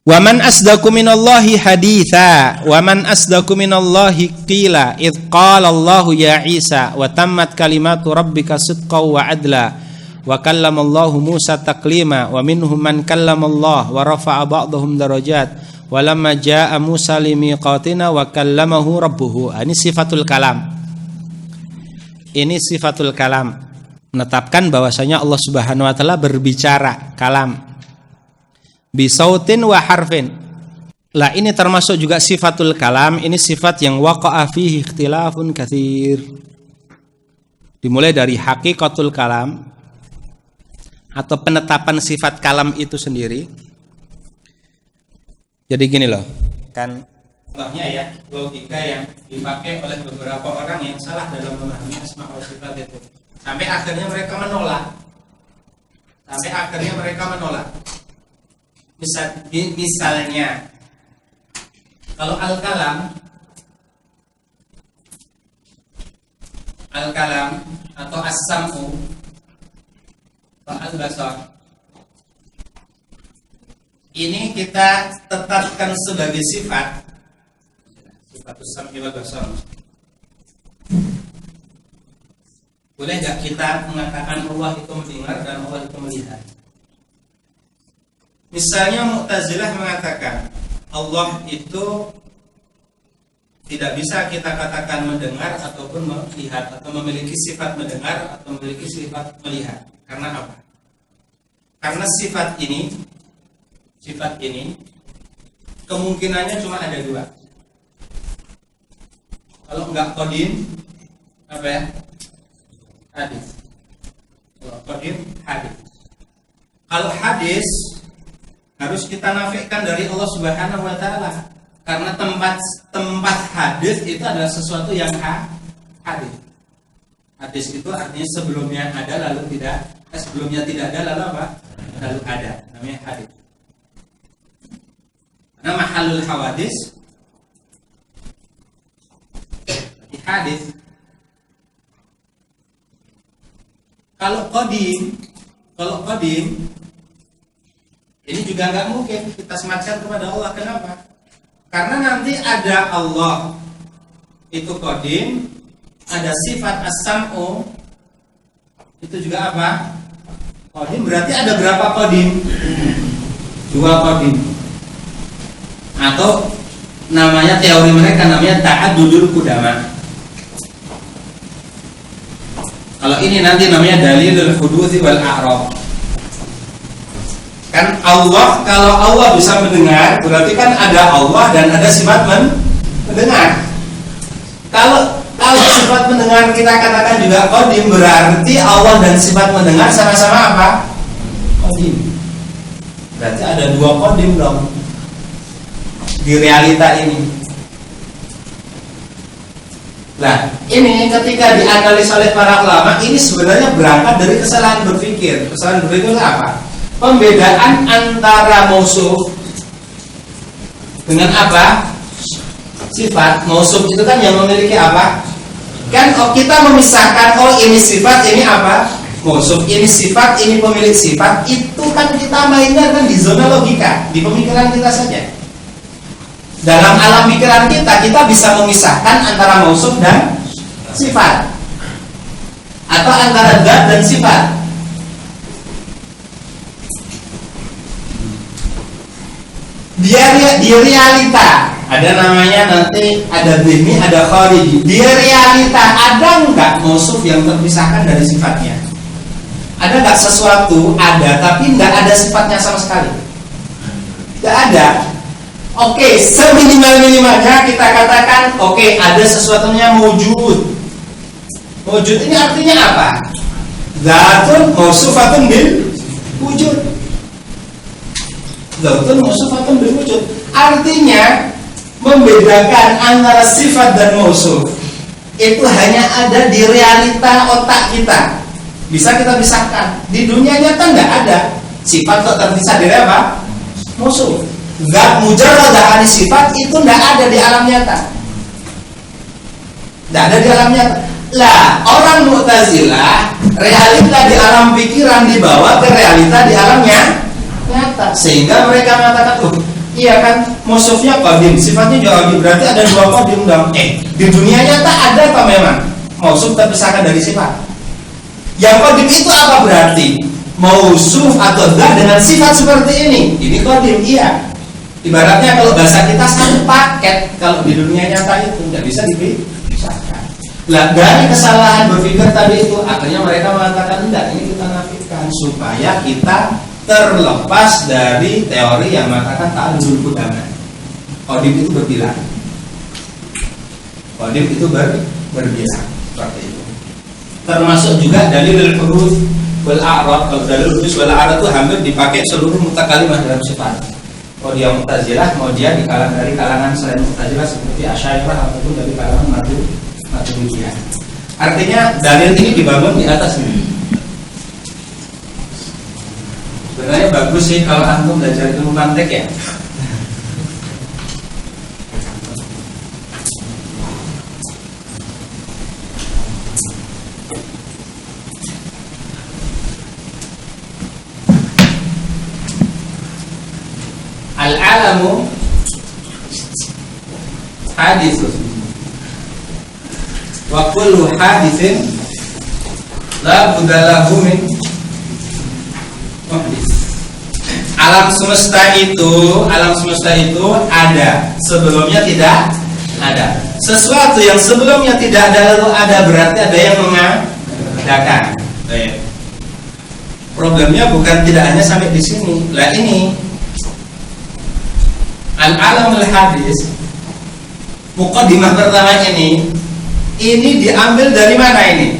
Wa man asdaqu minallahi haditha wa man asdaqu minallahi qila id qala Allahu ya Isa wa tammat kalimatu rabbika sidqan wa adla wa kallama Allahu Musa taklima wa minhum man kallama Allah wa rafa'a ba'dahum darajat walamma jaa Musa limiqatina wa kallamahu rabbuhu. Ini sifatul kalam. Ini sifatul kalam, menetapkan bahwasanya Allah Subhanahu wa taala berbicara, kalam. Bisautin wa harfin. Lah, ini termasuk juga sifatul kalam. Ini sifat yang waqa'a fihi ikhtilafun katsir. Dimulai dari hakikatul kalam atau penetapan sifat kalam itu sendiri. Jadi gini loh, kan contohnya ya, logika yang dipakai oleh beberapa orang yang salah dalam memahami asma wa sifat itu. Sampai akhirnya mereka menolak. Misalnya kalau al-kalam atau as-sam'u atau al-basar, ini kita tetapkan sebagai sifat sam'i wal basar. Boleh enggak kita mengatakan Allah itu mendengar dan Allah itu melihat? Misalnya Mu'tazilah mengatakan Allah itu tidak bisa kita katakan mendengar ataupun melihat, atau memiliki sifat mendengar atau memiliki sifat melihat. Karena apa? Karena sifat ini kemungkinannya cuma ada dua. Kalau enggak qadim, apa ya? Hadis. Kalau qadim, hadis. Kalau hadis harus kita nafikan dari Allah Subhanahu wa taala, karena tempat hadis itu adalah sesuatu yang hadis. Hadis itu artinya sebelumnya ada lalu tidak, sebelumnya tidak ada lalu apa? Lalu ada. Namanya hadis. Nah, mahallul hawadis hadis. Kalau qadim ini juga nggak mungkin kita sematkan kepada Allah. Kenapa? Karena nanti ada Allah itu qadim, ada sifat as-sam'u itu juga apa? Qadim. Berarti ada berapa qadim? Dua qadim. Atau namanya teori mereka namanya ta'addudul qudama. Kalau ini nanti namanya dalilul huduthi wal a'rab. Kan Allah, kalau Allah bisa mendengar, berarti kan ada Allah dan ada sifat mendengar. Kalau sifat mendengar kita katakan juga qadim, berarti Allah dan sifat mendengar sama-sama apa? Qadim. Berarti ada dua qadim dong di realita ini. Nah, ini ketika dianalisis oleh para ulama, ini sebenarnya berangkat dari kesalahan berpikir. Kesalahan berpikir itu apa? Pembedaan antara mausuf dengan apa? Sifat. Mausuf itu kan yang memiliki apa? Kan kita memisahkan, oh ini sifat, ini apa? Mausuf. Ini sifat, ini pemilik sifat. Itu kan kita mainnya kan di zona logika, di pemikiran kita saja. Dalam alam pikiran kita bisa memisahkan antara mausuf dan sifat, atau antara zat dan sifat. Dia di realita ada namanya nanti ada dhimmi, ada khariji. Di realita ada nggak mausuf yang terpisahkan dari sifatnya? Ada nggak sesuatu? Ada, tapi nggak ada sifatnya sama sekali. Nggak ada. Oke, seminimal-minimalnya kita katakan oke, ada sesuatunya mewujud. Mewujud ini artinya apa? Dzatun mausufatun bil wujud. Dzatun mausufatun bil wujud. Artinya membedakan antara sifat dan mausuf itu hanya ada di realita otak kita. Bisa kita pisahkan. Di dunia nyata nggak ada. Sifat kok terpisah dari apa? Mausuf. Zat mujarrad dari sifat itu nggak ada di alam nyata. Nggak ada di alam nyata. Lah, orang Mu'tazilah realita di alam pikiran dibawa ke realita di alamnya nyata. Sehingga mereka mengatakan, iya kan, mausufnya qadim, sifatnya juga qadim, berarti ada dua qadim dong. Di dunia nyata ada apa memang mausuf terpisahkan dari sifat? Yang qadim itu apa berarti? Mausuf atau zat dengan sifat seperti ini. Ini qadim, iya. Ibaratnya kalau bahasa kita satu paket, kalau di dunia nyata itu tidak bisa dipisahkan. Lah, dari kesalahan berpikir tadi itu akhirnya mereka mengatakan enggak, ini kita nafikan supaya kita terlepas dari teori yang mengatakan ta'adzul qudama. Qadim itu berbilang. Qadim itu berbilang seperti itu. Termasuk juga dalil al-huruf wal a'rad. Kalau dalil al-huruf wal a'rad itu hampir dipakai seluruh mutakalimah dalam sifat. Mau dia Mu'tazilah, mau dia dari kalangan selain Mu'tazilah seperti Asy'ariyah ataupun dari kalangan Maturidiyah. Artinya dalil ini dibangun di atas ini. Sebenarnya bagus sih kalau antum belajar ilmu mantik ya. Al-alamu hadithun wa kullu hadithin la budalahu min muhdits. Alam semesta itu ada, sebelumnya tidak ada. Sesuatu yang sebelumnya tidak ada lalu ada, berarti ada yang mengadakan. Problemnya bukan tidak hanya sampai di sini. Lah ini al-alamul hadis, muqaddimah pertama ini diambil dari mana ini?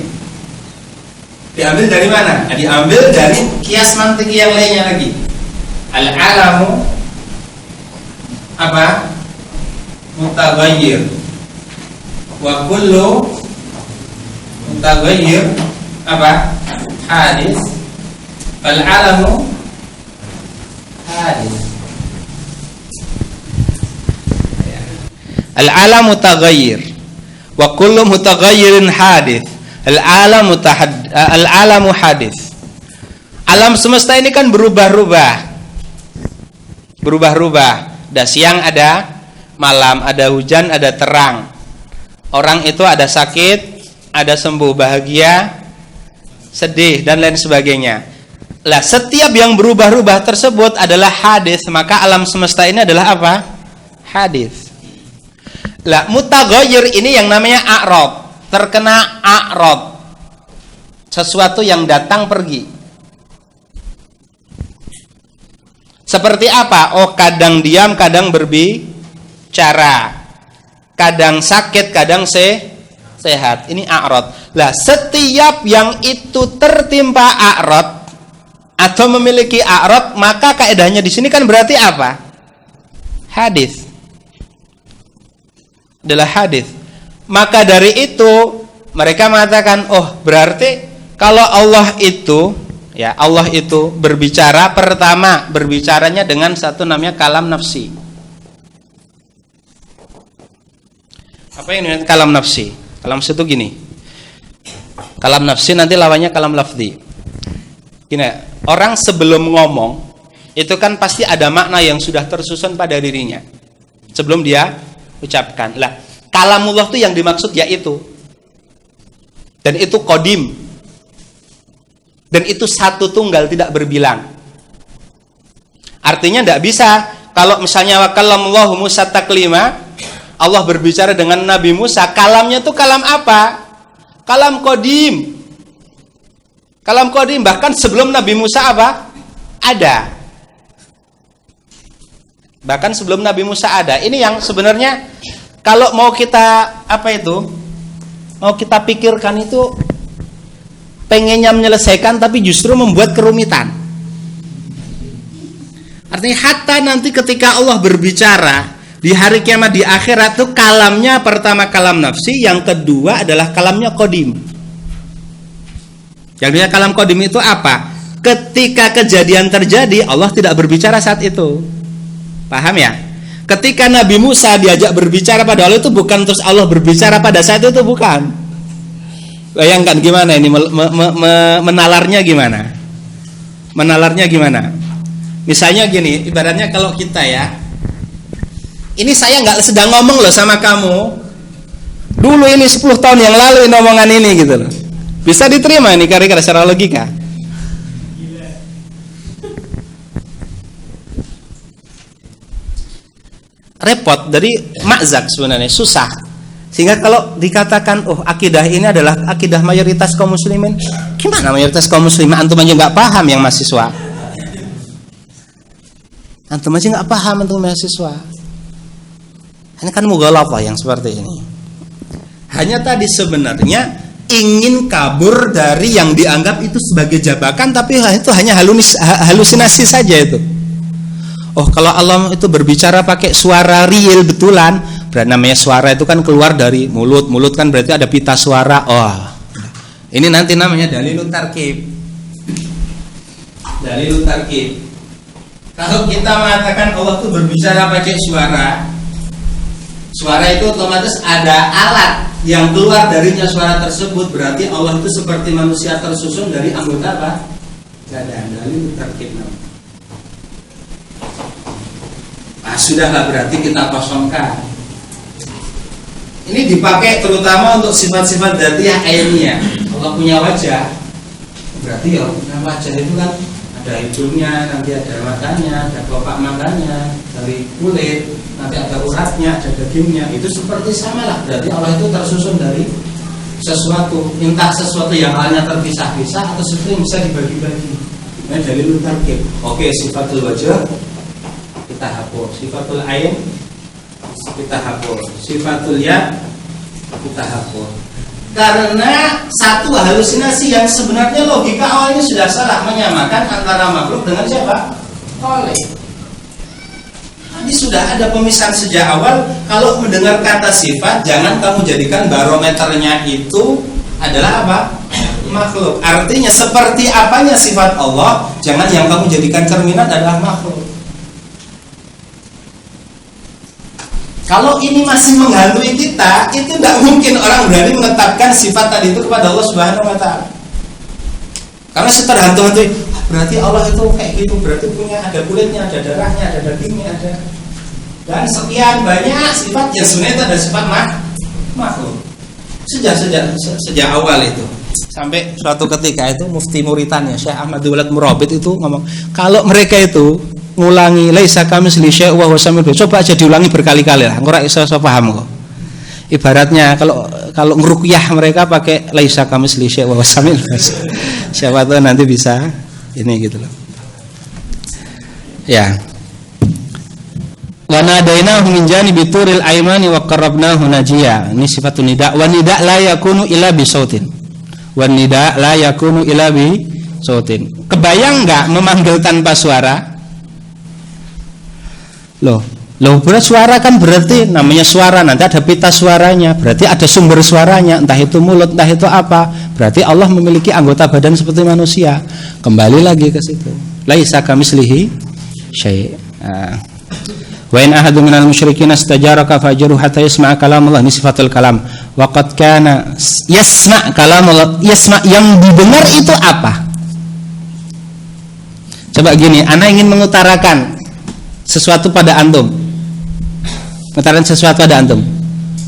Diambil dari mana? Diambil dari kias mantiki yang lainnya lagi. Al-alamu apa? Mutaghayyir. Wa kullu mutaghayyir apa? Hadis. Al-alamu hadis. Al-alam mutaghayyir wa kullu mutaghayyirin hadits. Al-alamu hadits. Alam semesta ini kan berubah-ubah. Ada siang, ada malam, ada hujan, ada terang. Orang itu ada sakit, ada sembuh, bahagia, sedih dan lain sebagainya. Lah, setiap yang berubah-ubah tersebut adalah hadits, maka alam semesta ini adalah apa? Hadits. Lah, mutaghayyir ini yang namanya a'rad, terkena a'rad, sesuatu yang datang pergi. Seperti apa? Oh, kadang diam, kadang berbicara, kadang sakit, kadang sehat. Ini a'rad. Lah, setiap yang itu tertimpa a'rad atau memiliki a'rad, maka kaidahnya di sini kan berarti apa? Hadis. Adalah hadis. Maka dari itu mereka mengatakan, oh berarti kalau Allah itu berbicara, pertama berbicaranya dengan satu namanya kalam nafsi. Apa yang namanya kalam nafsi? Kalam nafsi itu gini. Kalam nafsi nanti lawannya kalam lafzi. Gini, orang sebelum ngomong itu kan pasti ada makna yang sudah tersusun pada dirinya sebelum dia ucapkan. Lah, kalamullah itu yang dimaksud yaitu, dan itu qadim, dan itu satu tunggal, tidak berbilang. Artinya tidak bisa Kalau misalnya wa kallamallahu Musa taklima, Allah berbicara dengan Nabi Musa, kalamnya itu kalam apa? Kalam qadim. Kalam qadim, bahkan sebelum Nabi Musa apa? Ada. Bahkan sebelum Nabi Musa ada. Ini yang sebenarnya kalau mau kita mau kita pikirkan itu pengennya menyelesaikan tapi justru membuat kerumitan. Artinya hatta nanti ketika Allah berbicara di hari kiamat di akhirat itu kalamnya pertama kalam nafsi, yang kedua adalah kalamnya qadim. Yang dia kalam qadim itu apa? Ketika kejadian terjadi Allah tidak berbicara saat itu. Paham ya? Ketika Nabi Musa diajak berbicara pada Allah itu bukan terus Allah berbicara pada saat itu, bukan. Bayangkan gimana ini menalarnya gimana? Menalarnya gimana? Misalnya gini, ibaratnya kalau kita ya, ini saya nggak sedang ngomong loh sama kamu. Dulu ini 10 tahun yang lalu ini omongan ini gitu loh. Bisa diterima ini kira-kira secara logika? Repot, dari makzak sebenarnya, susah. Sehingga kalau dikatakan, oh akidah ini adalah akidah mayoritas kaum muslimin, gimana mayoritas kaum muslimin? Antum aja nggak paham yang mahasiswa. Antum aja nggak paham antum mahasiswa. Ini kan mughalafah yang seperti ini. Hanya tadi sebenarnya ingin kabur dari yang dianggap itu sebagai jabakan, tapi itu hanya halusinasi saja itu. Oh kalau Allah itu berbicara pakai suara real betulan, berarti namanya suara itu kan keluar dari mulut kan berarti ada pita suara. Oh ini nanti namanya dalilun tarkib. Dalilun tarkib. Kalau kita mengatakan Allah itu berbicara pakai suara itu otomatis ada alat yang keluar darinya suara tersebut, berarti Allah itu seperti manusia tersusun dari anggota apa? Dada. Dalilun tarkib. Nah, sudahlah berarti kita kosongkan. Ini dipakai terutama untuk sifat-sifat dzatiyah ainiyah. Allah punya wajah. Berarti ya wajah itu kan ada hidungnya, nanti ada matanya, ada kelopak matanya, dari kulit, nanti ada uratnya, ada dagingnya. Itu seperti sama lah. Berarti Allah itu tersusun dari sesuatu, entah sesuatu yang halnya terpisah-pisah atau sesuatu yang bisa dibagi-bagi. Nah, dalilun tarkib. Oke, sifatul wajah kita hapus, sifatul ain kita hapus, sifatul ya kita hapus. Karena satu halusinasi yang sebenarnya logika awalnya sudah salah, menyamakan antara makhluk dengan siapa? Oleh. Tadi sudah ada pemisahan sejak awal. Kalau mendengar kata sifat, jangan kamu jadikan barometernya itu adalah apa? Makhluk. Artinya seperti apanya sifat Allah, jangan yang kamu jadikan cerminan adalah makhluk. Kalau ini masih menghantui kita, itu tidak mungkin orang berani menetapkan sifat tadi itu kepada Allah Subhanahu wa Ta'ala. Karena seterhantu-hantui, berarti Allah itu kayak gitu, berarti punya ada kulitnya, ada darahnya, ada dagingnya, ada dan sekian banyak sifat yang sebenarnya itu ada sifat makhluk. Sejak awal itu. Sampai suatu ketika itu Mufti Mauritania Syekh Ahmad Dawlat Murabit itu ngomong, kalau mereka itu ngulangi laisa kamitslihi syai'un wa huwas samiul basir, coba aja diulangi berkali-kali lah, engko ora iso paham kok. Ibaratnya kalau ngeruqyah mereka pakai laisa kamitslihi syai'un wa huwas samiul basir. Siapa tahu nanti bisa ini gitu loh. Ya. Wa nadainahu min janibi turil aimani wa qarrabnahu najiya. Ini sifatun nida. Wa nida la yakunu illa bi sautin. Wa nida la yakunu illa bi sautin. Kebayang enggak memanggil tanpa suara? Loh berarti suara kan berarti namanya suara, nanti ada pita suaranya, berarti ada sumber suaranya, entah itu mulut, entah itu apa. Berarti Allah memiliki anggota badan seperti manusia. Kembali lagi ke situ. Laisa kamitslihi syai'. Wa in ahadun minal musyrikin istajaraka fajruhu hatta yasma'a kalam Allah. Ini sifatul kalam. Wa qad kana yasma' kalam Allah. Yasma' yang didengar itu apa? Coba gini, ana ingin mengutarakan sesuatu pada antum, mengutarakan sesuatu pada antum.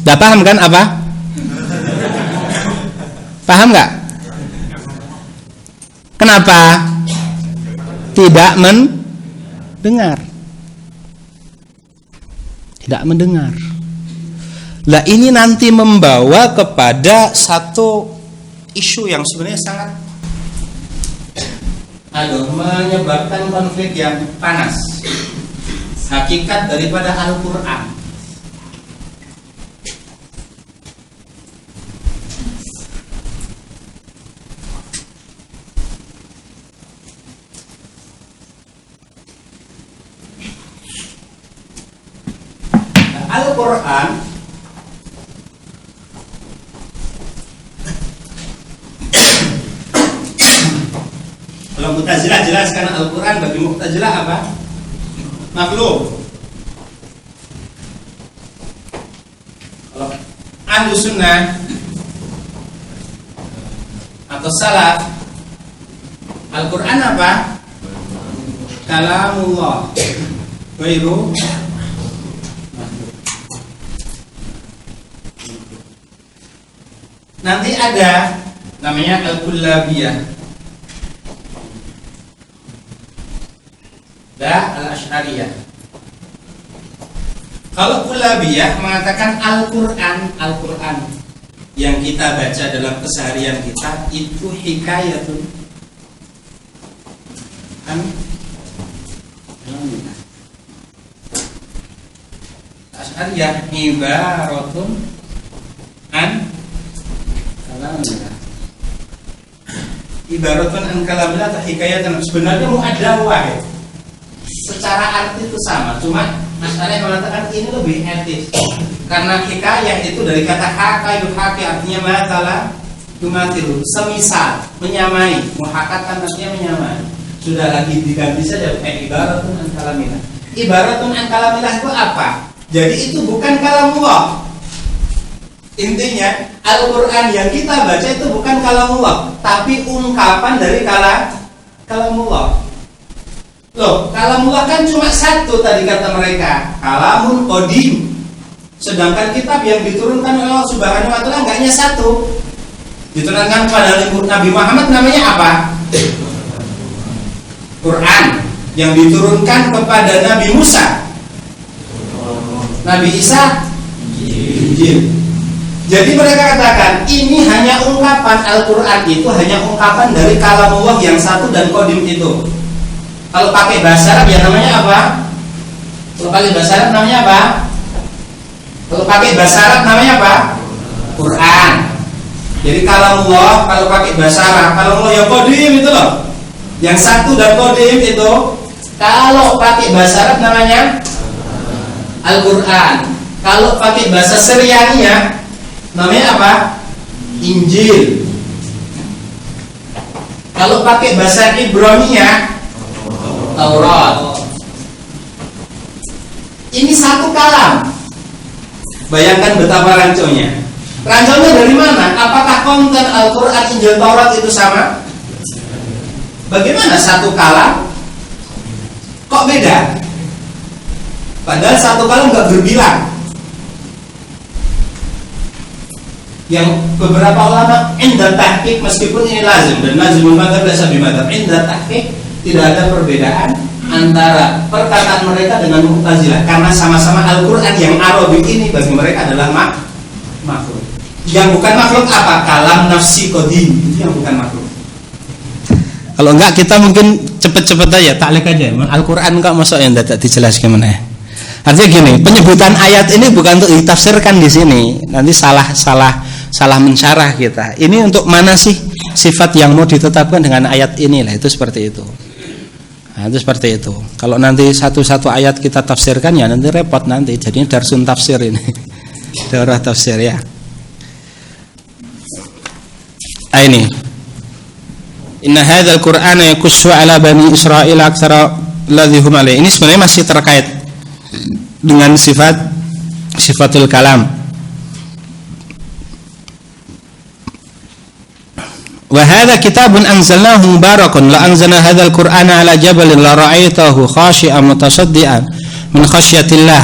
Gak paham kan apa? Paham gak? Kenapa? Tidak mendengar. Tidak mendengar. Lah ini nanti membawa kepada satu isu yang sebenarnya sangat menyebabkan konflik yang panas. Hakikat daripada Al-Quran. Al-Quran kalau Mu'tazilah jelaskan Al-Quran bagi Mu'tazilah apa? Makhluk. Kalau Ahlus Sunnah atau Salaf, Al-Quran apa? Kalamullah. Ghairu nanti ada namanya Al-Kullabiyah dan Al-Asy'ariyah. Kalau Kullabiyah mengatakan Al-Quran yang kita baca dalam keseharian kita itu hikayatun Asy'ariyah ibaratun an kalamillah. Ibaratun an kalamillah atau hikayatan sebenarnya mu'addah wahid. Secara arti itu sama, cuma Asy'ariyah mengatakan ini lebih etis. Karena hikayah itu dari kata haka yuhaki artinya matala tumatilu, semisal, menyamai, muhakatan artinya menyamai. Sudah lagi diganti saja ibaratun an kalamillah. Ibaratun an kalamillah itu apa? Jadi itu bukan kalamullah. Intinya Al-Quran yang kita baca itu bukan kalamullah, tapi ungkapan dari kalamullah. Loh, kalamullah kan cuma satu tadi kata mereka, kalamun qadim. Sedangkan kitab yang diturunkan oleh Allah Subhanahu wa taala enggaknya satu. Diturunkan kepada Nabi Muhammad namanya apa? Quran. Yang diturunkan kepada Nabi Musa, Nabi Isa, Injil. Jadi mereka katakan ini hanya ungkapan Al-Quran itu hanya ungkapan dari kalamullah yang satu dan qadim itu. Kalau pakai bahasa Arab ya namanya apa? Kalau pakai bahasa Arab namanya apa? Kalau pakai bahasa Arab namanya apa? Quran. Jadi kalamullah kalau pakai bahasa Arab, kalamullah yang qadim itu loh. Yang satu dan qadim itu kalau pakai bahasa Arab namanya Al-Quran. Kalau pakai bahasa Syriani namanya apa? Injil. Kalau pakai bahasa Ibrani Taurat. Ini satu kalam. Bayangkan betapa ranconya. Ranconya dari mana? Apakah konten Al-Quran, Injil, Taurat itu sama? Bagaimana satu kalam kok beda? Padahal satu kalam nggak berbilang. Yang beberapa ulama indah tahqiq, meskipun ini lazim dan lazimul madzhab biasa bimadzhab, indah tahqiq tidak ada perbedaan antara perkataan mereka dengan Mu'tazilah karena sama-sama Al-Quran yang Arabi ini bagi mereka adalah makhluk. Yang bukan makhluk apa? Kalam nafsi qadim, itu yang bukan makhluk. Kalau enggak kita mungkin cepet-cepet aja taklek aja. Al-Quran kok masuk yang tidak dijelaskan mana? Artinya gini, penyebutan ayat ini bukan untuk ditafsirkan di sini. Nanti salah mensyarah kita. Ini untuk mana sih sifat yang mau ditetapkan dengan ayat ini lah, itu seperti itu. Nah, itu seperti itu. Kalau nanti satu-satu ayat kita tafsirkan ya nanti repot nanti. Jadinya darsun tafsir ini. Daurah tafsir ya. Ini. Inna hadzal Qur'ana yakussu ala bani Israil aktsara alladzi hum alaihi. Ini sebenarnya masih terkait dengan sifatul kalam. Wa hadza kitabun anzalnahu mubarakun la anzalna hadzal Qur'ana ala jabalin la ra'aitahu khashi'an mutasaddian min khasyatillah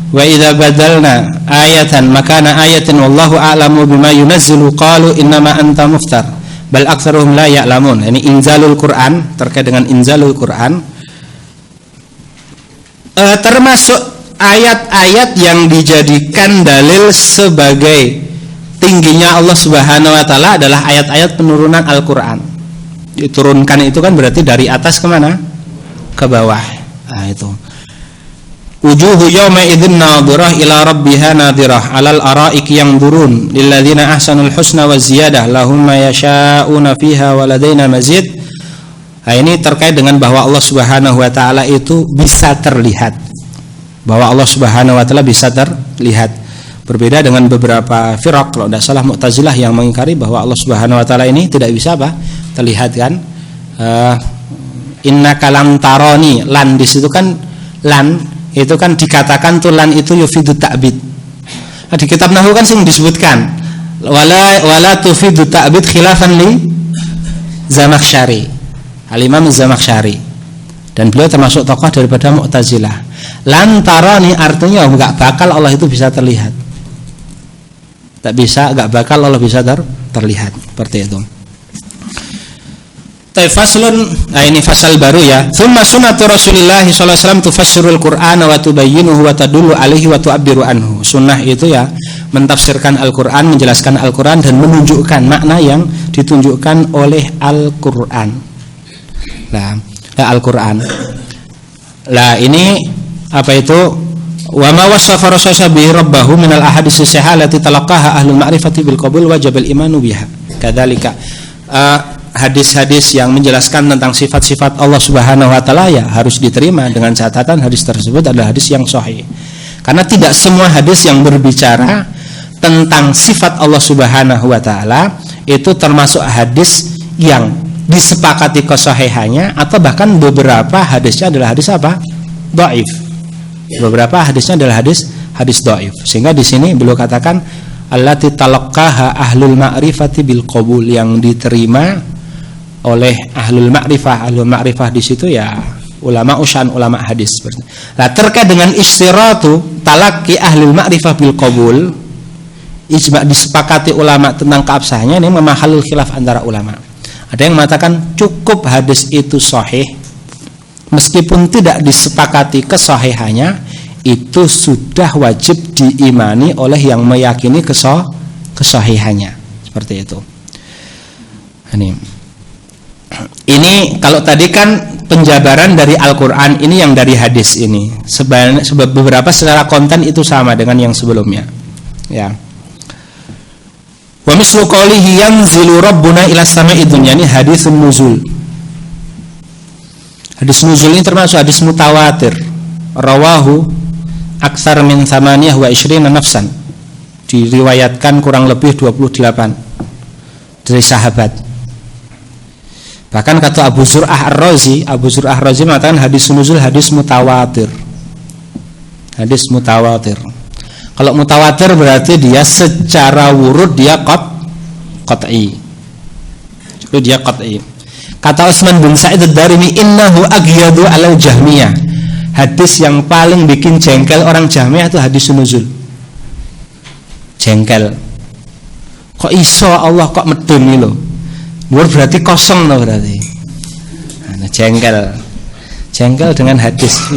wa idza badalna ayatan makana ayatin wallahu a'lamu bima yunazzilu qalu innama anta muftar bal aktsaruhum la ya'lamun. Ini inzalul Quran, terkait dengan inzalul Quran termasuk ayat-ayat yang dijadikan dalil sebagai tingginya Allah Subhanahu wa taala adalah ayat-ayat penurunan Al-Qur'an. Diturunkan itu kan berarti dari atas ke mana? Ke bawah. Nah, itu. Wujuhu yawma idzin nadhirah ila rabbiha nadhirah 'alal ara'iki yanzurun lil ladzina ahsanul husna wa ziyadah lahum ma yasha'una fiha wa ladaina mazid. Nah, ini terkait dengan bahwa Allah Subhanahu wa taala itu bisa terlihat. Bahwa Allah Subhanahu wa taala bisa terlihat. Berbeda dengan beberapa firaq, kalau tidak salah Mu'tazilah yang mengingkari bahwa Allah Subhanahu wa taala ini tidak bisa terlihat kan. Innaka lam tarani, lan di situ kan lan itu kan dikatakan tuh lan itu yufidu ta'bid. Nah, di kitab nahwu kan sing disebutkan wala tufidu ta'bid khilafan li Zamakhsyari, Al-Imam Zamakhsyari, dan beliau termasuk tokoh daripada Mu'tazilah. Lan tarani artinya enggak bakal Allah itu bisa terlihat. Tak bisa, enggak bakal Allah bisa terlihat seperti itu. Faslun, nah ini fasal baru ya. Tsumma sunnatu Rasulillah sallallahu alaihi wasallam tufassirul Qur'an wa tubayyinuhu wa tadullu alaihi wa tu'abbiru anhu. Sunnah itu ya mentafsirkan Al-Qur'an, menjelaskan Al-Qur'an dan menunjukkan makna yang ditunjukkan oleh Al-Qur'an. Nah, Al-Qur'an. Lah ini apa itu? Wa ma wasafa Rasulullah bihi rabbahu minal ahadits as-sahihah allati talaqaha ahlul ma'rifati bil qabul wajib al-imanu biha. Kadzalika hadis-hadis yang menjelaskan tentang sifat-sifat Allah Subhanahu wa taala ya harus diterima dengan catatan hadis tersebut adalah hadis yang sahih. Karena tidak semua hadis yang berbicara tentang sifat Allah Subhanahu wa taala itu termasuk hadis yang disepakati kesahihannya, atau bahkan beberapa hadisnya adalah hadis apa? Dhaif. Beberapa hadisnya adalah hadis dhaif. Sehingga di sini beliau katakan allati talaqqaha ahlul ma'rifati bil qabul, yang diterima oleh ahlul ma'rifah. Ahlul ma'rifah di situ ya ulama usan, ulama hadis. Nah, terkait dengan istiratu talaqi ahlul ma'rifah bil qabul, ijma' disepakati ulama tentang keabsahannya, ini memahal khilaf antara ulama. Ada yang mengatakan cukup hadis itu sahih meskipun tidak disepakati kesahihannya, itu sudah wajib diimani oleh yang meyakini kesahihannya. Seperti itu. Ini kalau tadi kan penjabaran dari Al-Qur'an, ini yang dari hadis ini. Sebab beberapa secara konten itu sama dengan yang sebelumnya. Ya. Wa mislu qoulihi yanzilu rabbuna ila sama'id dunya, ini hadisun nuzul. Hadis nuzul ini termasuk hadis mutawatir. Rawahu aksar min 28 nafsan, diriwayatkan kurang lebih 28 dari sahabat. Bahkan kata Abu Zur'ah Ar-Razi mengatakan hadis nuzul hadis mutawatir. Hadis mutawatir. Kalau mutawatir berarti dia secara wurud dia qat'i. Jadi dia qat'i. Kata Utsman bin Sa'id ad-Darimi, innahu aghyadu 'alal Jahmiyah. Hadis yang paling bikin jengkel orang Jahmiyah itu hadis nuzul. Jengkel. Kok iso Allah kok medun iki lho. Berarti kosong loh berarti. Nah, jengkel dengan hadis.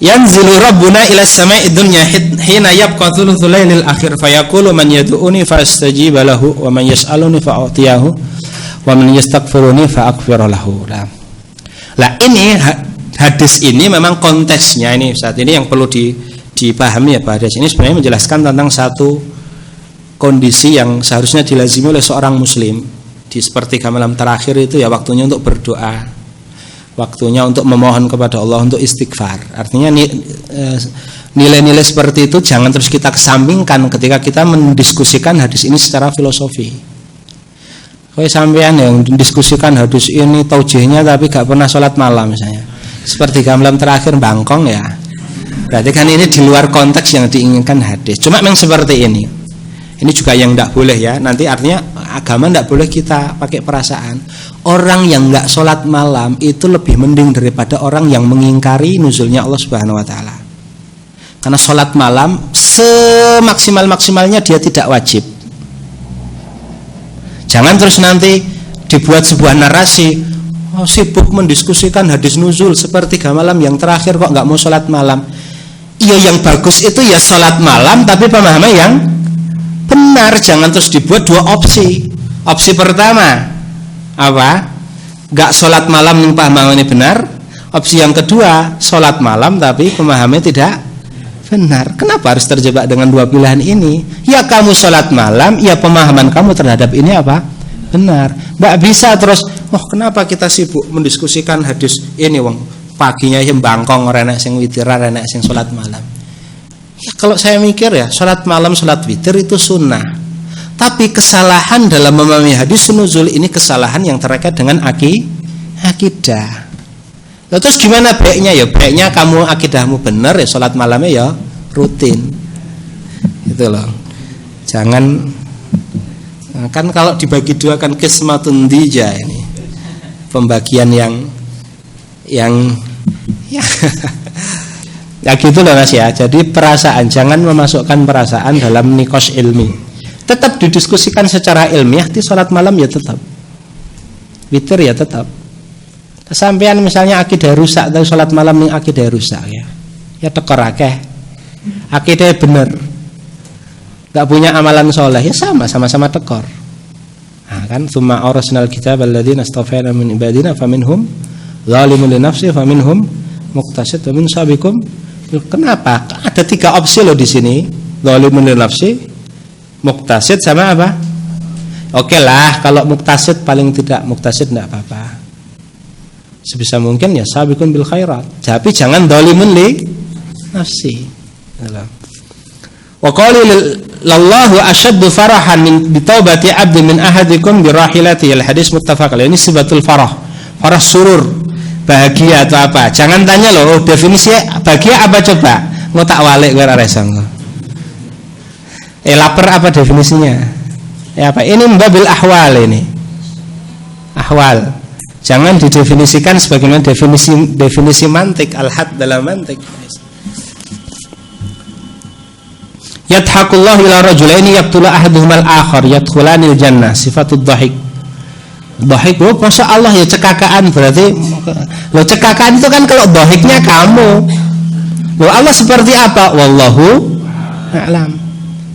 Yanzilu rabbuna ila sama'id dunya hina yabqa thuluthul lailil akhir fayaqulu man yad'uni fastajiba lahu wa man yas'aluni fa'utiyahu wa man yastaghfiruni fa'aghfir lahu. Lah ini hadis ini memang konteksnya ini saat ini yang perlu dipahami ya Pak. Hadis ini sebenarnya menjelaskan tentang satu kondisi yang seharusnya dilazimi oleh seorang muslim di sepertiga malam terakhir itu ya, waktunya untuk berdoa, waktunya untuk memohon kepada Allah, untuk istighfar. Artinya nilai-nilai seperti itu jangan terus kita kesampingkan ketika kita mendiskusikan hadis ini secara filosofi. Kayak sampean yang mendiskusikan hadis ini taujihnya tapi gak pernah sholat malam misalnya, sepertiga malam terakhir bangkong ya, berarti kan ini di luar konteks yang diinginkan hadis. Cuma memang seperti ini. Ini juga yang tidak boleh ya. Nanti artinya agama tidak boleh kita pakai perasaan. Orang yang nggak sholat malam itu lebih mending daripada orang yang mengingkari nuzulnya Allah Subhanahu Wa Taala. Karena sholat malam semaksimal-maksimalnya dia tidak wajib. Jangan terus nanti dibuat sebuah narasi. sibuk mendiskusikan hadis nuzul sepertiga malam yang terakhir kok nggak mau sholat malam. Iya, yang bagus itu ya sholat malam, tapi pemahaman yang benar. Jangan terus dibuat dua opsi. Opsi pertama apa? Nggak sholat malam yang pemahamannya benar. Opsi yang kedua, sholat malam tapi pemahamannya tidak benar. Kenapa harus terjebak dengan dua pilihan ini? Ya kamu sholat malam, ya pemahaman kamu terhadap ini apa? Benar. Nggak bisa terus, kenapa kita sibuk mendiskusikan hadis ini, wong paginya yang bangkong, renek sing witiran, renek sing sholat malam. Ya, kalau saya mikir ya, sholat malam, sholat witir itu sunnah. Tapi kesalahan dalam memahami hadis nuzul ini kesalahan yang terkait dengan akidah. Lalu terus gimana baiknya? Ya baiknya kamu akidahmu benar, ya sholat malamnya ya rutin. Gitu loh. Jangan, kan kalau dibagi dua kan qismatun dija ini. Pembagian yang ya ya gitu loh Mas ya. Jadi perasaan, jangan memasukkan perasaan dalam nikos ilmi. Tetap didiskusikan secara ilmiah. Di sholat malam ya tetap, witir ya tetap. Sampean misalnya akidah rusak, tapi sholat malam nih akidah rusak ya tekor akeh. Akidah bener, gak punya amalan soleh ya sama-sama tekor. Nah kan, tsumma awrasnal kitab alladzina astafayna min ibadina faminhum zalimun li nafsi faminhum muqtasid wa min sabiqum. Kenapa? Ada 3 opsi loh di sini. Zalimun li nafsi, muqtasid sama apa? Oke lah, kalau muqtasid paling tidak muqtasid enggak apa-apa. Sebisa mungkin ya sabiqun bil khairat. Tapi jangan zalimun li nafsi. Wa qala lallahu asyaddu farahan min bitaubati 'abdi min ahadikum bi rahilatihi. Hadis muttafaq alaih. Ini sifatul farah. Farah surur, bahagia atau apa? Jangan tanya loh, definisi bahagia apa coba? Mau tak walik kowe ora iso. Lapar apa definisinya? Apa? Ini babil ahwal ini. Ahwal. Jangan didefinisikan sebagaimana definisi mantik, al-had dalam mantik. Yadhakullahu ila rajulaini yaqtulu ahaduhumal akhar yadkhulanil jannah. Sifatud dhahik. Dhahik, masa Allah ya cekakaan, berarti lo cekakaan itu kan kalau dhahiknya kamu. Lo Allah seperti apa? Wallahu a'lam.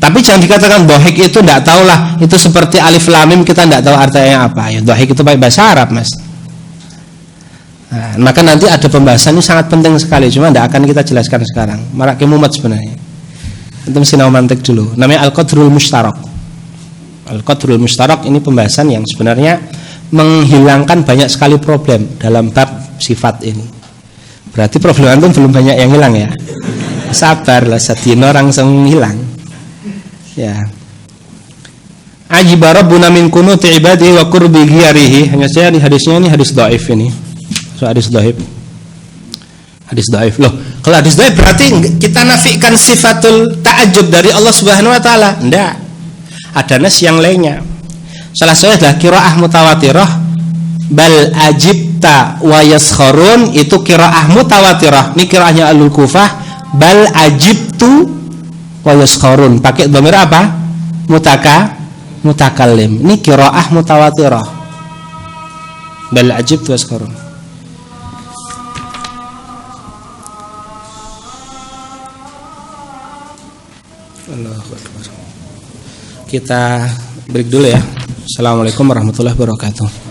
Tapi jangan dikatakan dhahik itu enggak tahulah, itu seperti alif lam mim kita enggak tahu artinya apa. Ya dhahik itu pakai bahasa Arab, Mas. Nah, maka nanti ada pembahasan ini sangat penting sekali, cuma tidak akan kita jelaskan sekarang. Marak kemumat sebenarnya. Antum sinau mantik dulu. Namanya al-qadrul mushtarak. Al-qadrul mushtarak ini pembahasan yang sebenarnya menghilangkan banyak sekali problem dalam bab sifat ini. Berarti problem antum belum banyak yang hilang ya. Sabarlah, sadina orang langsung hilang. Ya. Ajiba rabbuna min kunuti ibadihi wa qurbi ghiyarihi. Hanya saya di hadisnya ini hadis dhaif ini. So, hadis dhaif. Hadis dhaif. Loh, kalau hadis dhaif berarti kita nafikan sifatul ta'ajjub dari Allah Subhanahu wa taala. Enggak. Ada nas yang lainnya. Salah satunya adalah qiraah mutawatirah, bal ajibta wa yaskharun, itu qiraah mutawatirah. Ini qiraahnya Ahlul Kufah, bal ajibtu wa yaskharun. Pakai dhamir apa? Mutakallim. Ini qiraah mutawatirah. Bal ajibtu wa yaskharun. Kita break dulu ya. Assalamualaikum warahmatullahi wabarakatuh.